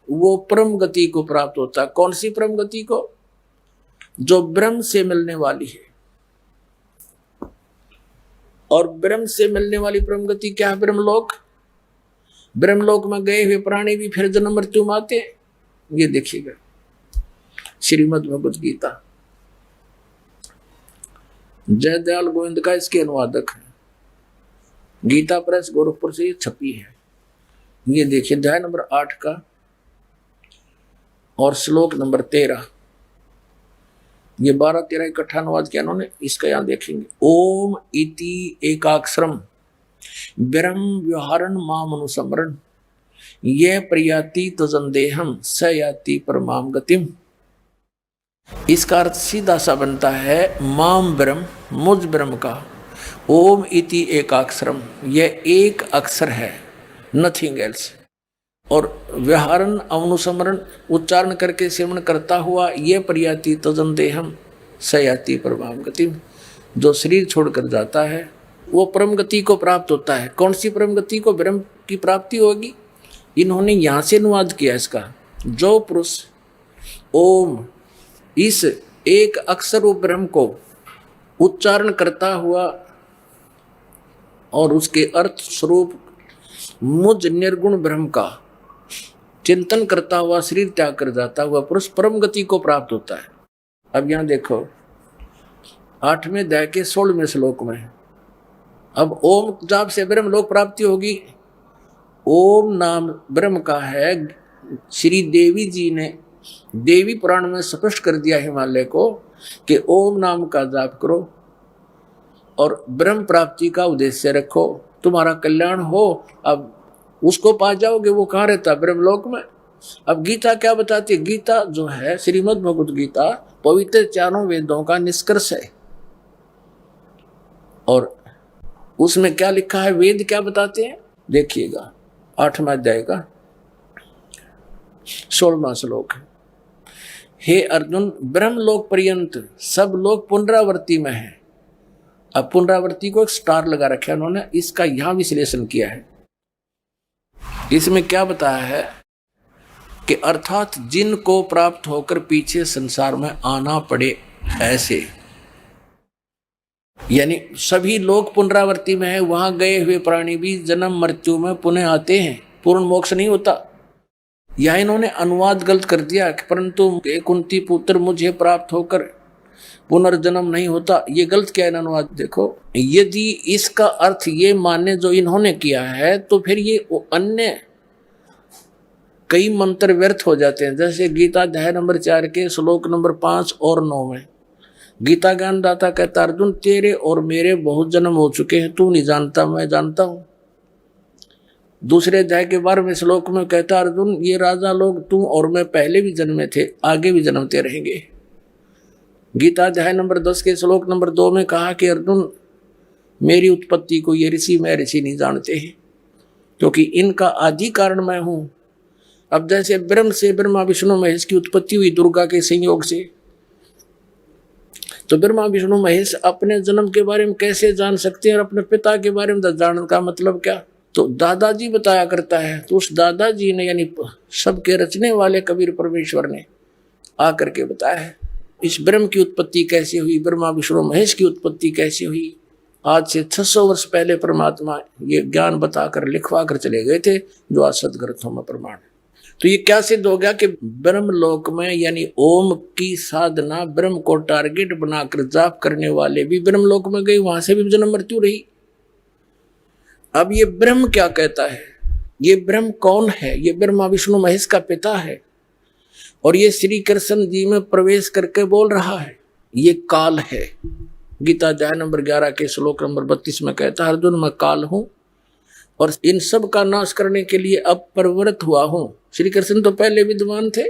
वो परम गति को प्राप्त होता है। कौन सी परम गति को? जो ब्रह्म से मिलने वाली है। और ब्रह्म से मिलने वाली परम गति क्या है? ब्रह्मलोक। ब्रह्मलोक में गए हुए प्राणी भी फिर जन्म मृत्यु में आते। ये देखिएगा श्रीमद् भगवद गीता, जयदयाल गोविंद का इसके अनुवादक है। गीता प्रेस गोरखपुर से ये छपी है। ये देखिए अध्याय नंबर 8 का और श्लोक नंबर 13। ये 12-13 इकट्ठा अनुवाद किया उन्होंने। इसका यहाँ देखेंगे, ओम इति एकाक्षरम ब्रह्म व्यवहारण माम अनुसमरण ये प्रयाति तो जंदेहम सयाति परमाम गतिम। इसका अर्थ सीधा सा बनता है माम ब्रह्म, मुझ ब्रह्म का ओम इति एकाक्षरम, यह एक अक्षर है, नथिंग एल्स। और व्यवहारन अनुसमरण उच्चारण करके सेवन करता हुआ ये प्रयाति तो जंदेहम सयाति परमाम गति, जो शरीर छोड़कर जाता है वो परम गति को प्राप्त होता है। कौन सी परम गति को? ब्रह्म की प्राप्ति होगी। इन्होंने यहाँ से अनुवाद किया इसका, जो पुरुष ओम इस एक अक्षर रूप ब्रह्म को उच्चारण करता हुआ और उसके अर्थ स्वरूप मुझ निर्गुण ब्रह्म का चिंतन करता हुआ शरीर त्याग कर जाता हुआ पुरुष परम गति को प्राप्त होता है। अब यहां देखो 8वें अध्याय के 16वें श्लोक में, अब ओम जाप से ब्रह्म लोक प्राप्ति होगी। ओम नाम ब्रह्म का है। श्री देवी जी ने देवी पुराण में स्पष्ट कर दिया हिमालय को कि ओम नाम का जाप करो और ब्रह्म प्राप्ति का उद्देश्य रखो, तुम्हारा कल्याण हो। अब उसको पा जाओगे। वो कहाँ रहता है? ब्रह्मलोक में। अब गीता क्या बताती है? गीता जो है श्रीमद् भगवद गीता पवित्र चारों वेदों का निष्कर्ष है। और उसमें क्या लिखा है? वेद क्या बताते हैं देखिएगा। 8वां अध्याय का 16वां श्लोक है, हे अर्जुन ब्रह्मलोक पर्यंत सब लोग पुनरावृत्ति में है अब पुनरावृत्ति को एक स्टार लगा रखा है उन्होंने, इसका यहां विश्लेषण किया है। इसमें क्या बताया है कि अर्थात जिनको प्राप्त होकर पीछे संसार में आना पड़े, ऐसे यानी सभी लोग पुनरावृत्ति में है, वहां गए हुए प्राणी भी जन्म मृत्यु में पुनः आते हैं, पूर्ण मोक्ष नहीं होता। यह इन्होंने अनुवाद गलत कर दिया, परंतु कुंती पुत्र मुझे प्राप्त होकर पुनर्जन्म नहीं होता, ये गलत क्या है अनुवाद। देखो, यदि इसका अर्थ ये माने जो इन्होंने किया है, तो फिर ये अन्य कई मंत्र व्यर्थ हो जाते हैं। जैसे गीता अध्याय नंबर 4 के श्लोक नंबर 5 और 9 में गीता ज्ञान दाता कहता, अर्जुन तेरे और मेरे बहुत जन्म हो चुके हैं, तू नहीं जानता, मैं जानता हूं। दूसरे अध्याय के 12वें श्लोक में कहता, अर्जुन ये राजा लोग तू और मैं पहले भी जन्मे थे, आगे भी जन्मते रहेंगे। गीता अध्याय नंबर 10 के श्लोक नंबर 2 में कहा कि अर्जुन मेरी उत्पत्ति को ये ऋषि मैं ऋषि नहीं जानते हैं, क्योंकि इनका आदि कारण मैं हूं। अब जैसे ब्रह्म से ब्रह्मा विष्णु महेश की उत्पत्ति हुई दुर्गा के संयोग से, तो ब्रह्मा विष्णु महेश अपने जन्म के बारे में कैसे जान सकते हैं और अपने पिता के बारे में जानने का मतलब क्या। तो दादाजी बताया करता है, तो उस दादाजी ने यानी सबके रचने वाले कबीर परमेश्वर ने आकर के बताया है इस ब्रह्म की उत्पत्ति कैसे हुई, ब्रह्मा विष्णु महेश की उत्पत्ति कैसे हुई। आज से 600 वर्ष पहले परमात्मा ये ज्ञान बताकर लिखवा कर चले गए थे, जो आज सदग्रंथों में प्रमाण है। तो ये क्या सिद्ध हो गया कि ब्रह्म लोक में यानी ओम की साधना ब्रह्म को टारगेट बनाकर जाप करने वाले भी ब्रह्म लोक में गए, वहां से भी जन्म मृत्यु रही। अब ये ब्रह्म क्या कहता है, ये ब्रह्म कौन है, ये ब्रह्मा विष्णु महेश का पिता है, और ये श्री कृष्ण जी में प्रवेश करके बोल रहा है, ये काल है। गीता अध्याय नंबर 11 के श्लोक नंबर 32 में कहता है, अर्जुन मैं काल हूं और इन सब का नाश करने के लिए अब प्रवृत्त हुआ हूं। श्री कृष्ण तो पहले विद्वान थे,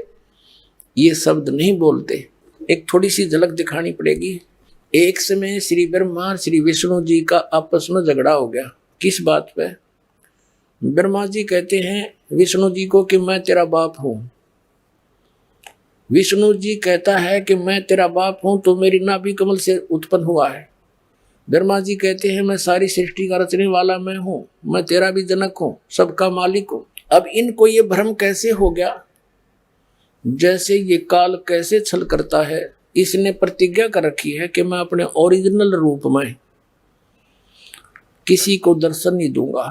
ये शब्द नहीं बोलते। एक थोड़ी सी झलक दिखानी पड़ेगी। एक समय श्री ब्रह्मा और श्री विष्णु जी का आपस में झगड़ा हो गया। किस बात पे? ब्रह्मा जी कहते हैं विष्णु जी को कि मैं तेरा बाप हूं। विष्णु जी कहता है कि मैं तेरा बाप हूं तो मेरी नाभि कमल से उत्पन्न हुआ है। ब्रह्मा जी कहते हैं मैं सारी सृष्टि का रचने वाला मैं हूं, मैं तेरा भी जनक हूं, सबका मालिक हूं। अब इनको ये भ्रम कैसे हो गया, जैसे ये काल कैसे छल करता है। इसने प्रतिज्ञा कर रखी है कि मैं अपने ओरिजिनल रूप में किसी को दर्शन नहीं दूंगा।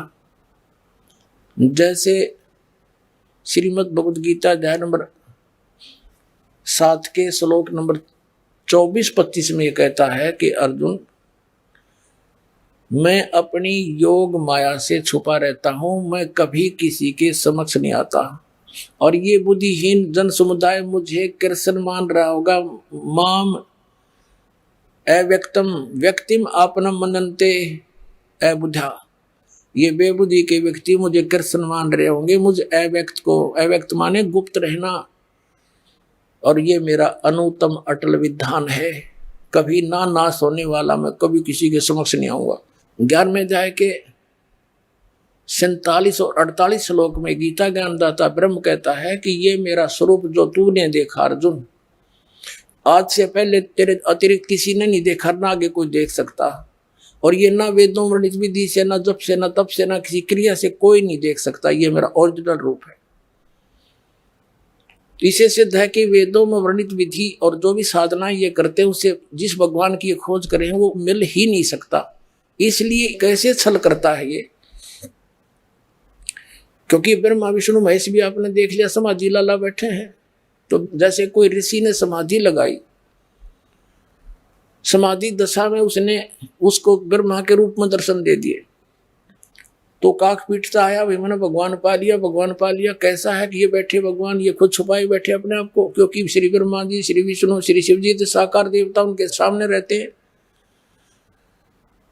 जैसे श्रीमद् भगवद गीता अध्याय नंबर 7 के श्लोक नंबर 24-25 में कहता है कि अर्जुन मैं अपनी योग माया से छुपा रहता हूं, मैं कभी किसी के समक्ष नहीं आता, और ये बुद्धिहीन जन समुदाय मुझे कृष्ण मान रहा होगा। माम अव्यक्तम व्यक्तिम आपनम मनन्ते अबुद्धा, ये बेबुद्धि के व्यक्ति मुझे कृष्ण मान रहे होंगे। मुझे अव्यक्त को, अव्यक्त माने गुप्त रहना, और ये मेरा अनुत्तम अटल विधान है, कभी ना नाश होने वाला, मैं कभी किसी के समक्ष नहीं आऊंगा। 11वें अध्याय के 47 और 48 श्लोक में गीता ज्ञानदाता ब्रह्म कहता है कि ये मेरा स्वरूप जो तूने देखा अर्जुन, आज से पहले तेरे अतिरिक्त किसी ने नहीं देखा, ना आगे कोई देख सकता, और ये ना वेदों वर्णित विधि से, ना जप से, ना तप से, ना किसी क्रिया से कोई नहीं देख सकता। ये मेरा ओरिजिनल रूप है। इसे सिद्ध है कि वेदों में वर्णित विधि और जो भी साधना ये करते हैं उसे जिस भगवान की खोज करें वो मिल ही नहीं सकता। इसलिए कैसे छल करता है ये, क्योंकि ब्रह्मा विष्णु महेश भी आपने देख लिया समाधि लाला बैठे हैं। तो जैसे कोई ऋषि ने समाधि लगाई, समाधि दशा में उसने उसको ब्रह्मा के रूप में दर्शन दे दिए, तो काक पीटता आया, भाई मैंने भगवान पा लिया, भगवान पा लिया। कैसा है कि ये बैठे भगवान, ये खुद छुपाए बैठे अपने आप को, क्योंकि श्री ब्रह्मा जी, श्री विष्णु, श्री शिव जी तो साकार देवता उनके सामने रहते हैं।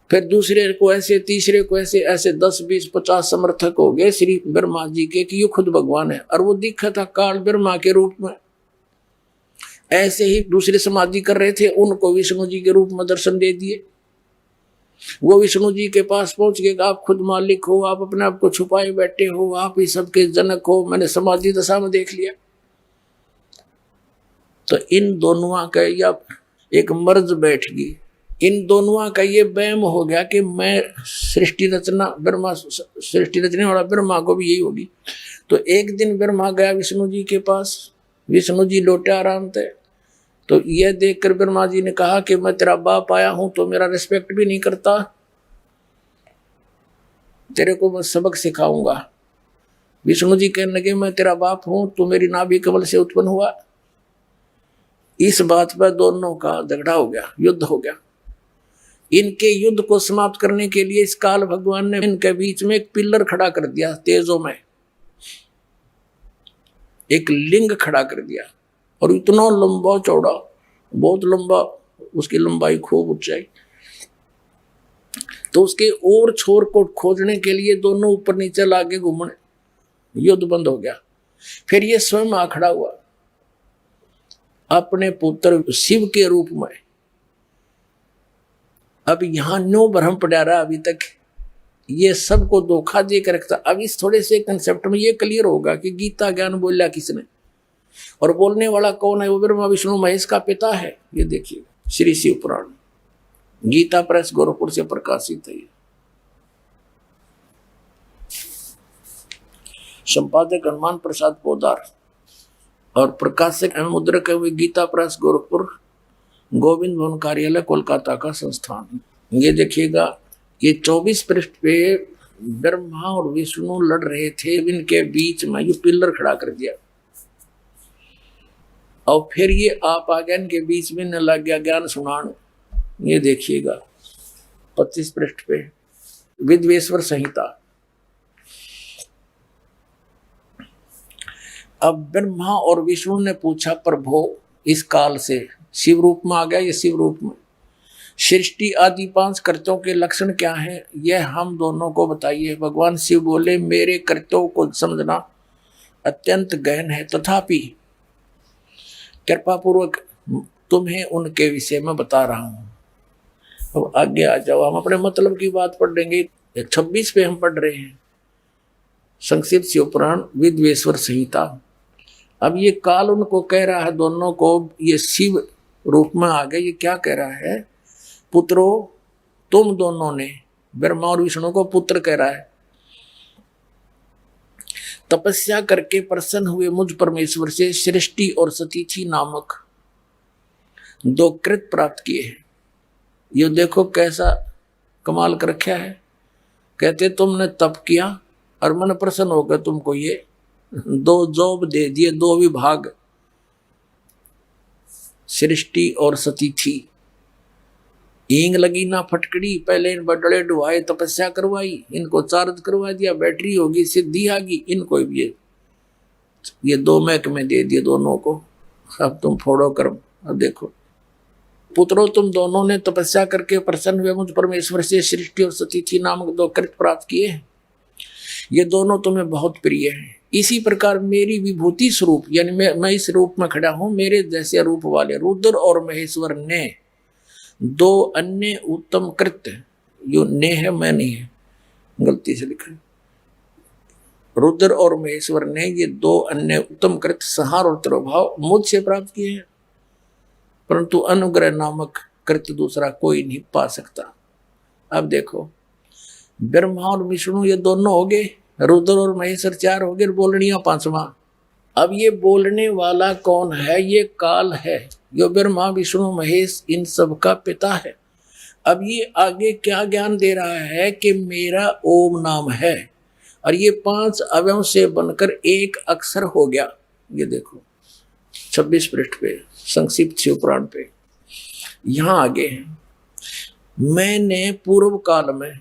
फिर दूसरे को ऐसे, तीसरे को ऐसे, ऐसे 10, 20, 50 समर्थक हो गए श्री ब्रह्मा जी के कि ये खुद भगवान है, और वो दिखा था काल ब्रह्मा के रूप में। ऐसे ही दूसरे समाधि कर रहे थे, उनको विष्णु जी के रूप में दर्शन दे दिए। वो विष्णु जी के पास पहुंच गए, आप खुद मालिक हो, आप अपने आप को छुपाए बैठे हो, आप ही सबके जनक हो, मैंने समाधि दशा में देख लिया। तो इन दोनों का या एक मर्ज बैठ गई, इन दोनों का ये वहम हो गया कि मैं सृष्टि रचना, ब्रह्मा सृष्टि रचने वाला ब्रह्मा को भी यही होगी। तो एक दिन ब्रह्मा गया विष्णु जी के पास, विष्णु जी लौटे आराम थे। तो यह देखकर ब्रह्मा जी ने कहा कि मैं तेरा बाप आया हूं तो मेरा रिस्पेक्ट भी नहीं करता, तेरे को मैं सबक सिखाऊंगा। विष्णु जी कहने लगे मैं तेरा बाप हूं, तू मेरी नाभि कमल से उत्पन्न हुआ। इस बात पर दोनों का झगड़ा हो गया, युद्ध हो गया। इनके युद्ध को समाप्त करने के लिए इस काल भगवान ने इनके बीच में एक पिलर खड़ा कर दिया, तेजों में एक लिंग खड़ा कर दिया, और इतना लंबा चौड़ा, बहुत लंबा, उसकी लंबाई खूब ऊंचाई। तो उसके और छोर को खोजने के लिए दोनों ऊपर नीचे लागे घूमने, युद्ध बंद हो गया। फिर ये स्वयं आ खड़ा हुआ अपने पुत्र शिव के रूप में। अब यहां नो भ्रम पड़ा रहा अभी तक, ये सबको धोखा दे कर रखता। अब इस थोड़े से कंसेप्ट में ये क्लियर होगा कि गीता ज्ञान बोला किसने, और बोलने वाला कौन है? वो ब्रह्मा विष्णु महेश का पिता है। ये देखिए श्री शिव पुराण, गीता प्रेस गोरखपुर से प्रकाशित है। संपादक हनुमान प्रसाद पोदार और प्रकाशक एवं मुद्रक हुए गीता प्रेस गोरखपुर, गोविंद भवन कार्यालय कोलकाता का संस्थान। ये देखिएगा, ये 24 पृष्ठ पे ब्रह्मा और विष्णु लड़ रहे थे, इनके बीच में ये पिलर खड़ा कर दिया, और फिर ये आप आ गया इनके बीच में, न लग गया ज्ञान सुनान। ये देखिएगा 25 पृष्ठ पे विद्वेश्वर संहिता। अब ब्रह्मा और विष्णु ने पूछा, प्रभु इस काल से शिव रूप में आ गया, ये शिव रूप में सृष्टि आदि 5 कृत्यों के लक्षण क्या हैं, यह हम दोनों को बताइए। भगवान शिव बोले, मेरे कृत्यों को समझना अत्यंत गहन है, तथापि कृपा पूर्वक तुम्हें उनके विषय में बता रहा हूं। अब आगे आ जाओ, हम अपने मतलब की बात पढ़ लेंगे। 26 पे हम पढ़ रहे हैं, संक्षिप्त शिव पुराण विद्वेश्वर संहिता। अब ये काल उनको कह रहा है, दोनों को, ये शिव रूप में आ गए। ये क्या कह रहा है? पुत्रो, तुम दोनों ने, ब्रह्मा और विष्णु को पुत्र कह रहा है, तपस्या करके प्रसन्न हुए मुझ परमेश्वर से सृष्टि और सतीथि नामक 2 कृत प्राप्त किए हैं। ये देखो कैसा कमाल कर रखा है। कहते तुमने तप किया और मन प्रसन्न होकर तुमको ये 2 जॉब दे दिए, 2 विभाग, सृष्टि और सतीथि। ईंग लगी ना फटकड़ी, पहले इन बडड़े डुआए, तपस्या करवाई, इनको चार्ज करवा दिया, बैटरी होगी, सिद्धि आगी, इनको ये 2 महकमे दे दिए दोनों को। अब तुम फोड़ो कर्म। अब देखो, पुत्रों तुम दोनों ने तपस्या करके प्रसन्न हुए मुझ परमेश्वर से सृष्टि और सतीथि नामक 2 कृत प्राप्त किए हैं। ये दोनों तुम्हें बहुत प्रिय हैं। इसी प्रकार मेरी विभूति स्वरूप, यानी मैं इस रूप में खड़ा हूं, मेरे जैसे रूप वाले रुद्र और महेश्वर ने 2 अन्य उत्तम कृत्य, यो ने है मैं नहीं है, गलती से लिखा है, रुद्र और महेश्वर ने ये 2 अन्य उत्तम कृत्य संहार और तिरोभाव मुझसे प्राप्त किए हैं, परंतु अनुग्रह नामक कृत्य दूसरा कोई नहीं पा सकता। अब देखो, ब्रह्मा और विष्णु ये दोनों हो गए, रुद्र और महेश्वर 4 हो गए, बोलनिया 5वां। अब ये बोलने वाला कौन है? ये काल है, जो ब्रह्मा विष्णु महेश इन सब का पिता है। अब ये आगे क्या ज्ञान दे रहा है कि मेरा ओम नाम है, और ये 5 अवयव से बनकर एक अक्षर हो गया। ये देखो 26 पृष्ठ पे संक्षिप्त शिव पुराण पे, यहां आगे मैंने पूर्व काल में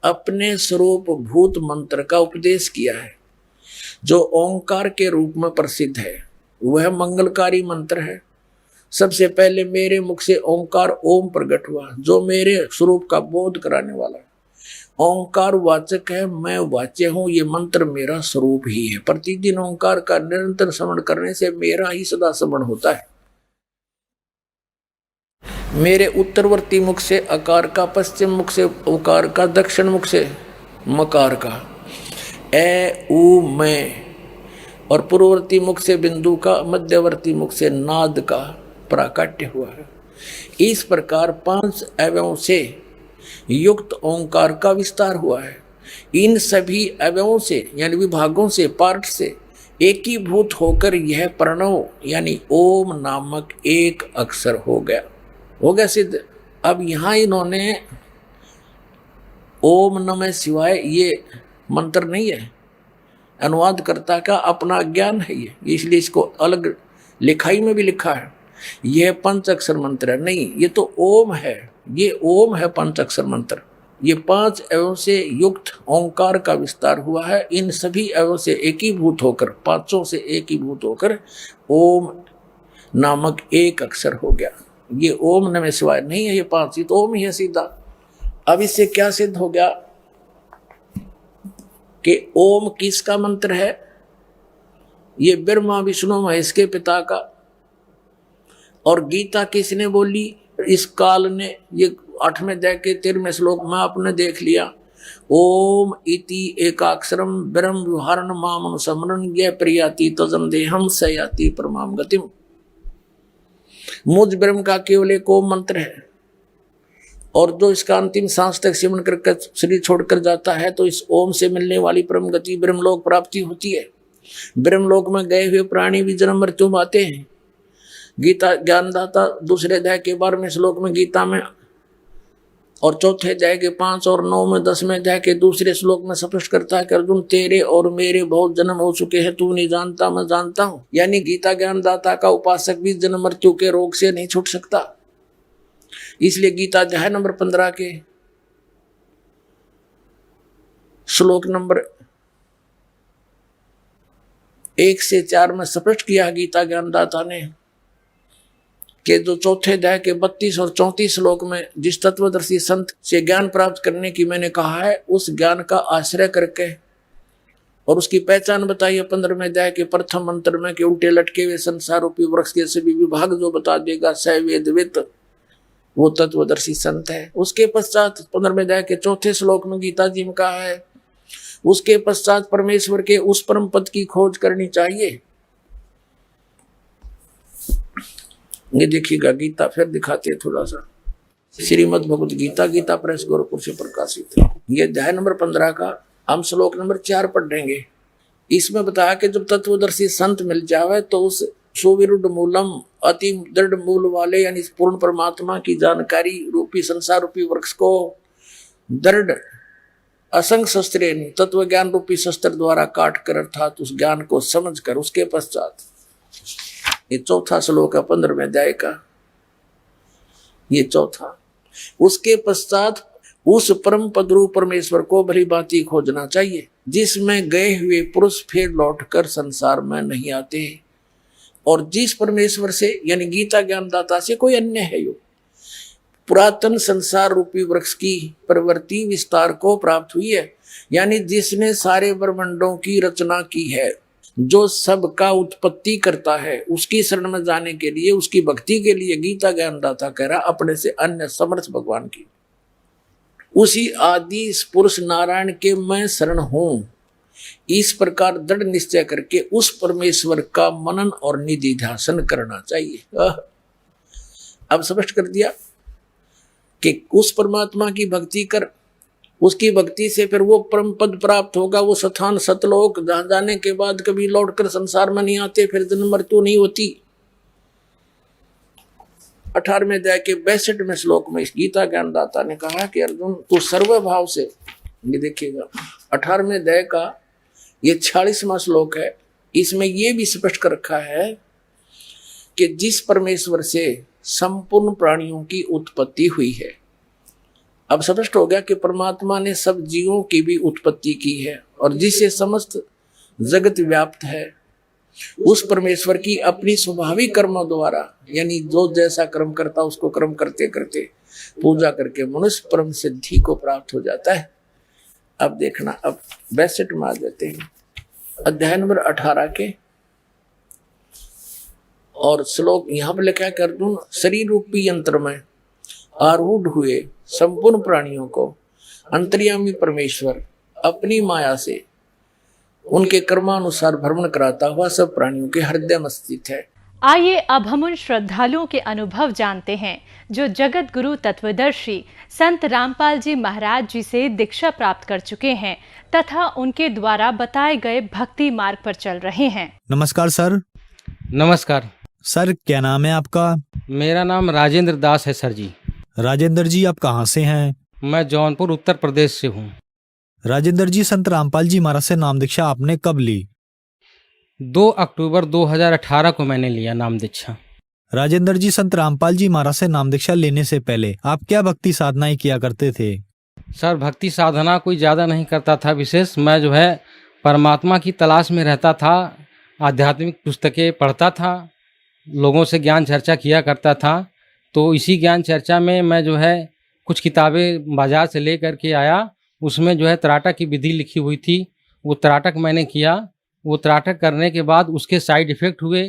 अपने स्वरूप भूत मंत्र का उपदेश किया है, जो ओंकार के रूप में प्रसिद्ध है। वह मंगलकारी मंत्र है। सबसे पहले मेरे मुख से ओंकार ओम प्रकट हुआ, जो मेरे स्वरूप का बोध कराने वाला है। ओंकार वाचक है, मैं वाच्य हूं। ये मंत्र मेरा स्वरूप ही है। प्रतिदिन ओंकार का निरंतर स्मरण करने से मेरा ही सदा स्मरण होता है। मेरे उत्तरवर्ती मुख से अकार का, पश्चिम मुख से उकार का, दक्षिण मुख से मकार का, ए ऊ मैं, और पूर्ववर्ती मुख से बिंदु का, मध्यवर्ती मुख से नाद का प्राकट्य हुआ है। इस प्रकार 5 अवयवों से युक्त ओंकार का विस्तार हुआ है। इन सभी अवयवों से यानी विभागों से, पार्ट से एकीभूत होकर यह प्रणव यानी ओम नामक एक अक्षर हो गया सिद्ध। अब यहां इन्होंने ओम नमः शिवाय ये मंत्र नहीं है, अनुवादकर्ता का अपना ज्ञान है ये, इसलिए इसको अलग लिखाई में भी लिखा है। यह 5 अक्षर मंत्र है, नहीं, ये तो ओम है, ये ओम है 5 अक्षर मंत्र। ये 5 अवयव से युक्त ओंकार का विस्तार हुआ है। इन सभी अवयव से एकीभूत होकर, 5 से एकीभूत होकर ओम नामक एक अक्षर हो गया। ये ओम नमः शिवाय नहीं है, ये 5, ये तो ओम ही है सीधा। अब इससे क्या सिद्ध हो गया कि ओम किसका मंत्र है? ये ब्रह्मा विष्णु महेश के पिता का। और गीता किसने बोली? इस काल ने। ये 8वें अध्याय के 13वें श्लोक में आपने देख लिया, ओम इति एकाक्षरम ब्रह्म विहारण मामनुसमरण ये प्रियाति तजम देहम सयाति परमाम गतिम। मुझ ब्रह्म का केवल एक ओम मंत्र है, और जो इसका अंतिम सांस तक सिमरण करके शरीर छोड़कर जाता है तो इस ओम से मिलने वाली परम गति ब्रह्मलोक प्राप्ति होती है। ब्रह्मलोक में गए हुए प्राणी भी जन्म मृत्यु में आते हैं। गीता ज्ञानदाता 2 अध्याय के 12वें श्लोक में गीता में, और 4थे अध्याय के 5 और 9 में 10वें अध्याय के 2 श्लोक में स्पष्ट करता है कि अर्जुन तेरे और मेरे बहुत जन्म हो चुके हैं, तू नहीं जानता मैं जानता हूं। यानी गीता ज्ञानदाता का उपासक भी जन्म मृत्यु के रोग से नहीं छूट सकता। इसलिए गीता अध्याय नंबर 15 के श्लोक नंबर 1 से 4 में स्पष्ट किया गीता ज्ञानदाता ने कि जो 4थे अध्याय के 32 और 34 श्लोक में जिस तत्वदर्शी संत से ज्ञान प्राप्त करने की मैंने कहा है, उस ज्ञान का आश्रय करके और उसकी पहचान बताई है 15वें अध्याय के प्रथम मंत्र में कि उल्टे लटके हुए संसार रूपी वृक्ष के सभी विभाग जो बता देगा स वेदवित, वो तत्वदर्शी संत है। उसके पश्चात 15वें अध्याय के 4थे श्लोक में गीता जी में कहा है, उसके पश्चात परमेश्वर के उस परम पद की खोज करनी चाहिए। ये देखिएगा गीता फिर दिखाते हैं थोड़ा सा, श्रीमद् भगवत गीता, गीता प्रेस गोरखपुर से प्रकाशित है। ये अध्याय नंबर 15 का हम श्लोक नंबर 4 पढ़ेंगे। इसमें बताया कि जब तत्वदर्शी संत मिल जावे तो उस सुविरुद्ध मूलम, अति दृढ़ मूल वाले यानी पूर्ण परमात्मा की जानकारी रूपी संसार रूपी वृक्ष को दृढ़ असंग शस्त्र तत्व ज्ञान रूपी शस्त्र द्वारा काट कर, अर्थात उस ज्ञान को समझ कर, उसके पश्चात ये 4था श्लोक है 15वें अध्याय का, ये 4था। उसके पश्चात उस परम पद रूप परमेश्वर को भली भांति खोजना चाहिए, जिसमें गए हुए पुरुष फिर लौटकर संसार में नहीं आते, और जिस परमेश्वर से यानी गीता ज्ञानदाता से कोई अन्य है यो पुरातन संसार रूपी वृक्ष की प्रवृत्ति विस्तार को प्राप्त हुई है, यानी जिसने सारे ब्रह्मांडों की रचना की है, जो सबका उत्पत्ति करता है, उसकी शरण में जाने के लिए, उसकी भक्ति के लिए गीता ज्ञानदाता कह रहा अपने से अन्य समर्थ भगवान की, उसी आदि पुरुष नारायण के मैं शरण हूं, इस प्रकार दृढ़ निश्चय करके उस परमेश्वर का मनन और निधि ध्यान करना चाहिए। अब स्पष्ट कर दिया कि उस परमात्मा की भक्ति कर, उसकी भक्ति से फिर वो परम पद प्राप्त होगा, वो स्थान सतलोक, जहां जाने के बाद कभी लौटकर संसार में नहीं आते, फिर जन्म मृत्यु नहीं होती। 18वें अध्याय के 62वें श्लोक में इस गीता ज्ञानदाता ने कहा कि अर्जुन तू सर्वभाव से, ये देखिएगा 18वें अध्याय का ये 46वां श्लोक है, इसमें ये भी स्पष्ट कर रखा है कि जिस परमेश्वर से संपूर्ण प्राणियों की उत्पत्ति हुई है। अब स्पष्ट हो गया कि परमात्मा ने सब जीवों की भी उत्पत्ति की है, और जिससे समस्त जगत व्याप्त है, उस परमेश्वर की अपनी स्वाभाविक कर्मों द्वारा, यानी जो जैसा कर्म करता उसको कर्म करते करते पूजा करके मनुष्य परम सिद्धि को प्राप्त हो जाता है। अब देखना, अब 62 में आ जाते हैं, अध्याय नंबर 18 के, और श्लोक यहां पर लिखा है कि अर्जुन शरीर रूपी यंत्र में आरूढ़ हुए संपूर्ण प्राणियों को अंतर्यामी परमेश्वर अपनी माया से उनके कर्मानुसार भ्रमण कराता हुआ सब प्राणियों के हृदय में स्थित है। आइए अब हम उन श्रद्धालुओं के अनुभव जानते हैं जो जगत गुरु तत्वदर्शी संत रामपाल जी महाराज जी से दीक्षा प्राप्त कर चुके हैं तथा उनके द्वारा बताए गए भक्ति मार्ग पर चल रहे हैं। नमस्कार सर। नमस्कार सर, क्या नाम है आपका? मेरा नाम राजेंद्र दास है सर जी। राजेंद्र जी, आप कहाँ से हैं? मैं जौनपुर उत्तर प्रदेश से हूँ। राजेंद्र जी, संत रामपाल जी महाराज से नाम दीक्षा आपने कब ली? 2 अक्टूबर 2018 को मैंने लिया नाम दीक्षा। राजेंद्र जी, संत रामपाल जी महाराज से नाम दीक्षा लेने से पहले आप क्या भक्ति साधनाएं किया करते थे? सर, भक्ति साधना कोई ज़्यादा नहीं करता था विशेष। मैं जो है परमात्मा की तलाश में रहता था, आध्यात्मिक पुस्तकें पढ़ता था, लोगों से ज्ञान चर्चा किया करता था। तो इसी ज्ञान चर्चा में मैं जो है कुछ किताबें बाजार से ले कर के आया। उसमें जो है त्राटक की विधि लिखी हुई थी, वो त्राटक मैंने किया। वो त्राटक करने के बाद उसके साइड इफ़ेक्ट हुए।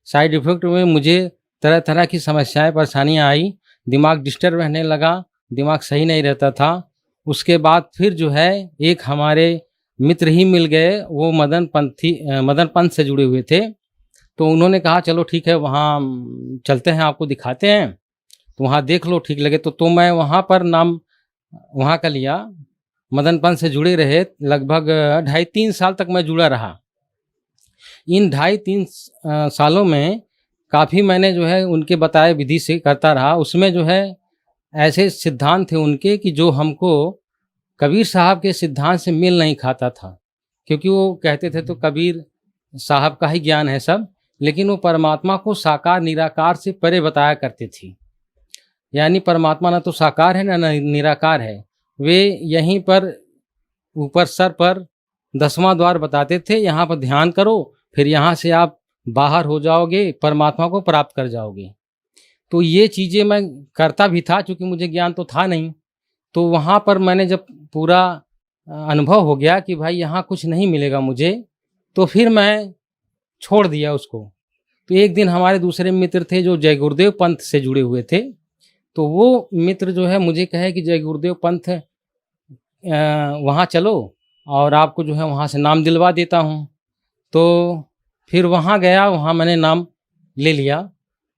साइड इफ़ेक्ट में मुझे तरह तरह की समस्याएं परेशानियां आई, दिमाग डिस्टर्ब रहने लगा, दिमाग सही नहीं रहता था। उसके बाद फिर जो है एक हमारे मित्र ही मिल गए, वो मदन पंथ से जुड़े हुए थे। तो उन्होंने कहा चलो ठीक है, वहाँ चलते हैं, आपको दिखाते हैं, तो वहाँ देख लो, ठीक लगे तो मैं वहाँ पर नाम वहाँ का लिया। मदन पंथ से जुड़े रहे, लगभग 2.5-3 साल तक मैं जुड़ा रहा। इन 2.5-3 सालों में काफ़ी मैंने जो है उनके बताए विधि से करता रहा। उसमें जो है ऐसे सिद्धांत थे उनके कि जो हमको कबीर साहब के सिद्धांत से मेल नहीं खाता था, क्योंकि वो कहते थे तो कबीर साहब का ही ज्ञान है सब, लेकिन वो परमात्मा को साकार निराकार से परे बताया करते थे। यानी परमात्मा ना तो साकार है ना निराकार है। वे यहीं पर ऊपर सर पर 10वां द्वार बताते थे, यहाँ पर ध्यान करो, फिर यहाँ से आप बाहर हो जाओगे, परमात्मा को प्राप्त कर जाओगे। तो ये चीज़ें मैं करता भी था, क्योंकि मुझे ज्ञान तो था नहीं। तो वहाँ पर मैंने जब पूरा अनुभव हो गया कि भाई यहाँ कुछ नहीं मिलेगा मुझे, तो फिर मैं छोड़ दिया उसको। तो एक दिन हमारे दूसरे मित्र थे जो जय गुरुदेव पंथ से जुड़े हुए थे, तो वो मित्र जो है मुझे कहे कि जय गुरुदेव पंथ वहाँ चलो और आपको जो है वहाँ से नाम दिलवा देता हूँ। तो फिर वहाँ गया, वहाँ मैंने नाम ले लिया।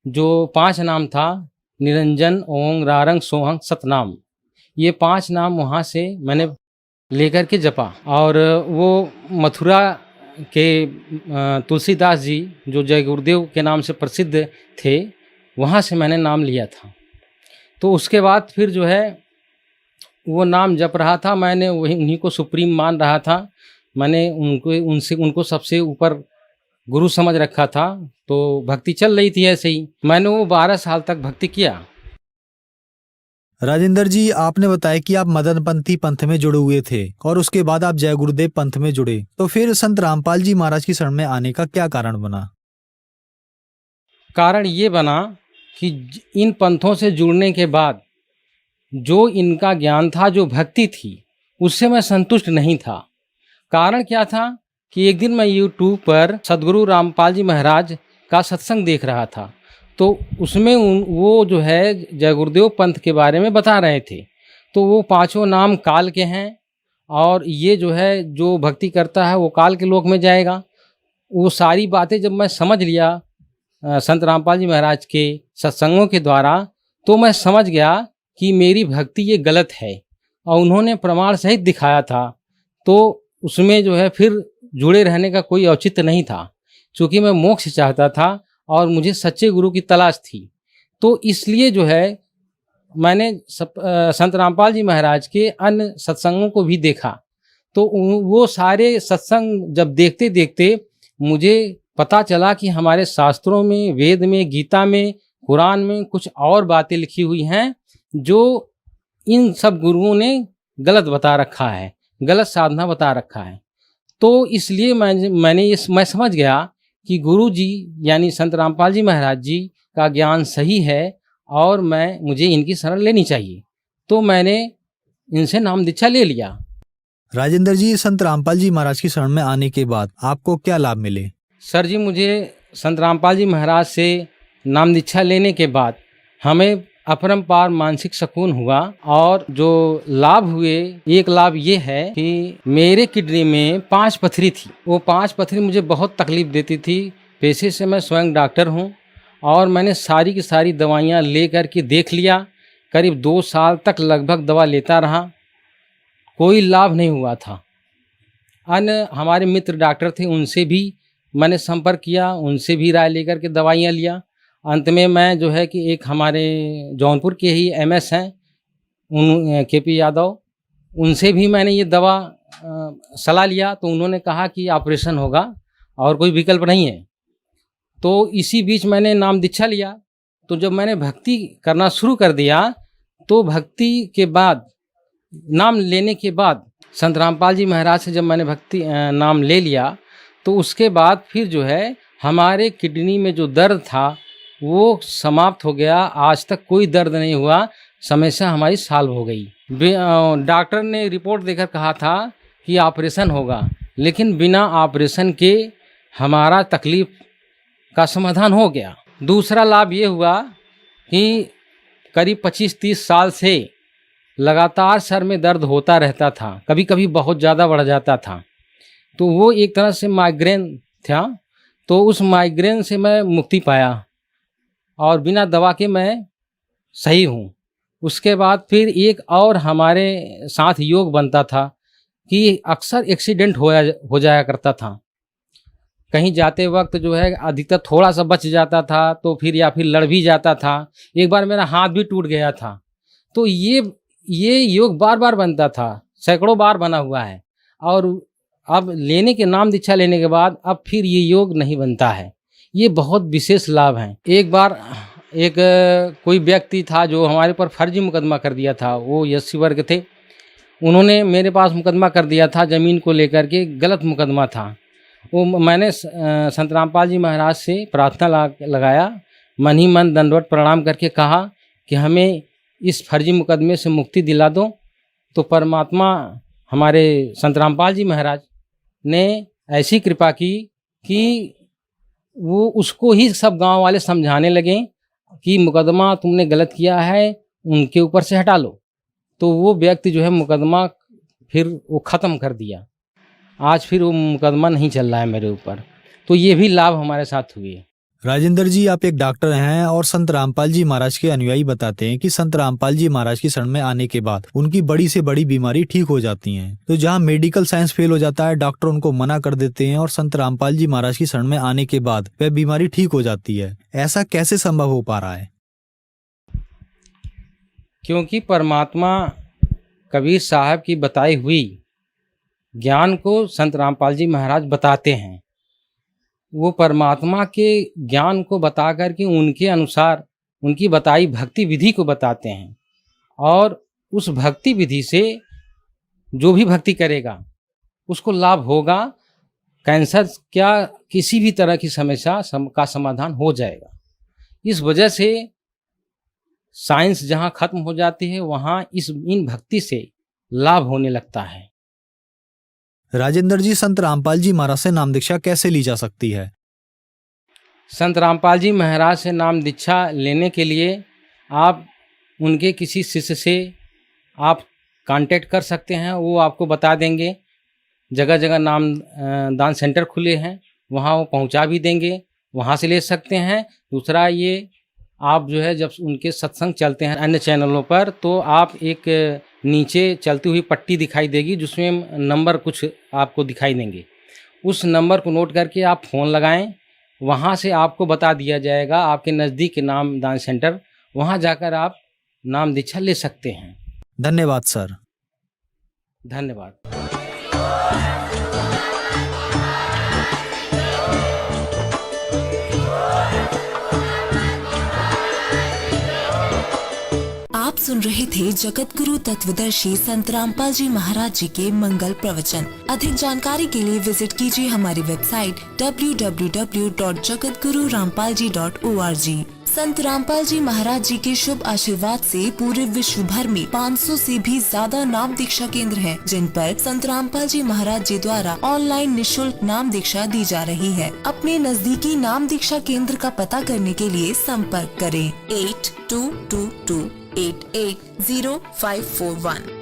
जो 5 नाम था, निरंजन, ओंग, रारंग, सोहंग, सतनाम, ये 5 नाम वहाँ से मैंने लेकर के जपा। और वो मथुरा के तुलसीदास जी जो जय गुरुदेव के नाम से प्रसिद्ध थे, वहाँ से मैंने नाम लिया था। तो उसके बाद फिर जो है वो नाम जप रहा था, मैंने वही उन्हीं को सुप्रीम मान रहा था। मैंने उनको सबसे ऊपर गुरु समझ रखा था। तो भक्ति चल रही थी ऐसे ही। मैंने वो 12 साल तक भक्ति किया। राजेंद्र जी, आपने बताया कि आप मदनपंथी पंथ में जुड़े हुए थे और उसके बाद आप जय गुरुदेव पंथ में जुड़े, तो फिर संत रामपाल जी महाराज की शरण में आने का क्या कारण बना? कारण ये बना कि इन पंथों से जुड़ने के बाद जो इनका ज्ञान था, जो भक्ति थी, उससे मैं संतुष्ट नहीं था। कारण क्या था कि एक दिन मैं YouTube पर सदगुरु रामपाल जी महाराज का सत्संग देख रहा था। तो उसमें वो जो है जय गुरुदेव पंथ के बारे में बता रहे थे। तो वो 5 नाम काल के हैं और ये जो है जो भक्ति करता है वो काल के लोक में जाएगा। वो सारी बातें जब मैं समझ लिया संत रामपाल जी महाराज के सत्संगों के द्वारा, तो मैं समझ गया कि मेरी भक्ति ये गलत है, और उन्होंने प्रमाण सहित दिखाया था। तो उसमें जो है फिर जुड़े रहने का कोई औचित्य नहीं था, क्योंकि मैं मोक्ष चाहता था और मुझे सच्चे गुरु की तलाश थी। तो इसलिए जो है मैंने संत रामपाल जी महाराज के अन्य सत्संगों को भी देखा। तो वो सारे सत्संग जब देखते देखते मुझे पता चला कि हमारे शास्त्रों में, वेद में, गीता में, कुरान में कुछ और बातें लिखी हुई हैं जो इन सब गुरुओं ने गलत बता रखा है, गलत साधना बता रखा है। तो इसलिए मैं समझ गया कि गुरु जी यानी संत रामपाल जी महाराज जी का ज्ञान सही है और मुझे इनकी शरण लेनी चाहिए। तो मैंने इनसे नाम दीक्षा ले लिया। राजेंद्र जी, संत रामपाल जी महाराज की शरण में आने के बाद आपको क्या लाभ मिले? सर जी, मुझे संत रामपाल जी महाराज से नाम दीक्षा लेने के बाद हमें अपरंपार मानसिक सुकून हुआ। और जो लाभ हुए, एक लाभ ये है कि मेरे किडनी में 5 पथरी थी। वो 5 पथरी मुझे बहुत तकलीफ देती थी। पेशे से मैं स्वयं डॉक्टर हूँ और मैंने सारी की सारी दवाइयाँ ले कर के देख लिया। करीब 2 साल तक लगभग दवा लेता रहा, कोई लाभ नहीं हुआ था। अन्य हमारे मित्र डॉक्टर थे, उनसे भी मैंने संपर्क किया, उनसे भी राय लेकर के दवाइयाँ लिया। अंत में मैं जो है कि एक हमारे जौनपुर के ही एमएस हैं, उन केपी यादव, उनसे भी मैंने ये दवा सलाह लिया। तो उन्होंने कहा कि ऑपरेशन होगा और कोई विकल्प नहीं है। तो इसी बीच मैंने नाम दीक्षा लिया। तो जब मैंने भक्ति करना शुरू कर दिया, तो भक्ति के बाद, नाम लेने के बाद, संत रामपाल जी महाराज से जब मैंने भक्ति नाम ले लिया, तो उसके बाद फिर जो है हमारे किडनी में जो दर्द था वो समाप्त हो गया। आज तक कोई दर्द नहीं हुआ, समस्या हमारी सॉल्व हो गई। डॉक्टर ने रिपोर्ट देकर कहा था कि ऑपरेशन होगा, लेकिन बिना ऑपरेशन के हमारा तकलीफ का समाधान हो गया। दूसरा लाभ ये हुआ कि करीब 25-30 साल से लगातार सर में दर्द होता रहता था, कभी कभी बहुत ज़्यादा बढ़ जाता था। तो वो एक तरह से माइग्रेन था। तो उस माइग्रेन से मैं मुक्ति पाया और बिना दवा के मैं सही हूँ। उसके बाद फिर एक और हमारे साथ योग बनता था कि अक्सर एक्सीडेंट हो जाया करता था। कहीं जाते वक्त जो है अधिकतर थोड़ा सा बच जाता था, तो फिर या फिर लड़ भी जाता था। एक बार मेरा हाथ भी टूट गया था। तो ये योग बार बार बनता था, सैकड़ों बार बना हुआ है। और अब लेने के नाम दीक्षा लेने के बाद अब फिर ये योग नहीं बनता है। ये बहुत विशेष लाभ हैं। एक बार एक कोई व्यक्ति था जो हमारे पर फर्जी मुकदमा कर दिया था, वो एससी वर्ग थे। उन्होंने मेरे पास मुकदमा कर दिया था ज़मीन को लेकर के, गलत मुकदमा था वो। मैंने संत रामपाल जी महाराज से प्रार्थना लगाया, मन ही मन दंडवत प्रणाम करके कहा कि हमें इस फर्जी मुकदमे से मुक्ति दिला दो। तो परमात्मा हमारे संत रामपाल जी महाराज ने ऐसी कृपा की कि वो उसको ही सब गांव वाले समझाने लगे कि मुकदमा तुमने गलत किया है, उनके ऊपर से हटा लो। तो वो व्यक्ति जो है मुकदमा फिर वो ख़त्म कर दिया। आज फिर वो मुकदमा नहीं चल रहा है मेरे ऊपर। तो ये भी लाभ हमारे साथ हुए। राजेंद्र जी, आप एक डॉक्टर हैं और संत रामपाल जी महाराज के अनुयायी बताते हैं कि संत रामपाल जी महाराज की शरण में आने के बाद उनकी बड़ी से बड़ी बीमारी ठीक हो जाती है। तो जहां मेडिकल साइंस फेल हो जाता है, डॉक्टर उनको मना कर देते हैं और संत रामपाल जी महाराज की शरण में आने के बाद वह बीमारी ठीक हो जाती है। ऐसा कैसे संभव हो पा रहा है? क्योंकि परमात्मा कबीर साहब की बताई हुई ज्ञान को संत रामपाल जी महाराज बताते हैं। वो परमात्मा के ज्ञान को बता कर के उनके अनुसार उनकी बताई भक्ति विधि को बताते हैं। और उस भक्ति विधि से जो भी भक्ति करेगा उसको लाभ होगा। कैंसर क्या किसी भी तरह की समस्या का समाधान हो जाएगा। इस वजह से साइंस जहाँ खत्म हो जाती है वहाँ इन भक्ति से लाभ होने लगता है। राजेंद्र जी, संत रामपाल जी महाराज से नाम दीक्षा कैसे ली जा सकती है? संत रामपाल जी महाराज से नाम दीक्षा लेने के लिए आप उनके किसी शिष्य से आप कांटेक्ट कर सकते हैं, वो आपको बता देंगे। जगह जगह नाम दान सेंटर खुले हैं, वहाँ वो पहुँचा भी देंगे, वहाँ से ले सकते हैं। दूसरा ये आप जो है जब उनके सत्संग चलते हैं अन्य चैनलों पर, तो आप एक नीचे चलती हुई पट्टी दिखाई देगी जिसमें नंबर कुछ आपको दिखाई देंगे। उस नंबर को नोट करके आप फ़ोन लगाएं, वहाँ से आपको बता दिया जाएगा आपके नज़दीक के नाम दान सेंटर, वहाँ जाकर आप नाम दीक्षा ले सकते हैं। धन्यवाद सर। धन्यवाद। आप सुन रहे थे जगत गुरु तत्वदर्शी संत रामपाल जी महाराज जी के मंगल प्रवचन। अधिक जानकारी के लिए विजिट कीजिए हमारी वेबसाइट www.jagatgururampalji.org। संत रामपाल जी महाराज जी के शुभ आशीर्वाद से पूरे विश्व भर में 500 से भी ज्यादा नाम दीक्षा केंद्र हैं, जिन पर संत रामपाल जी महाराज जी द्वारा ऑनलाइन निशुल्क नाम दीक्षा दी जा रही है। अपने नजदीकी नाम दीक्षा केंद्र का पता करने के लिए संपर्क करें 8222880541।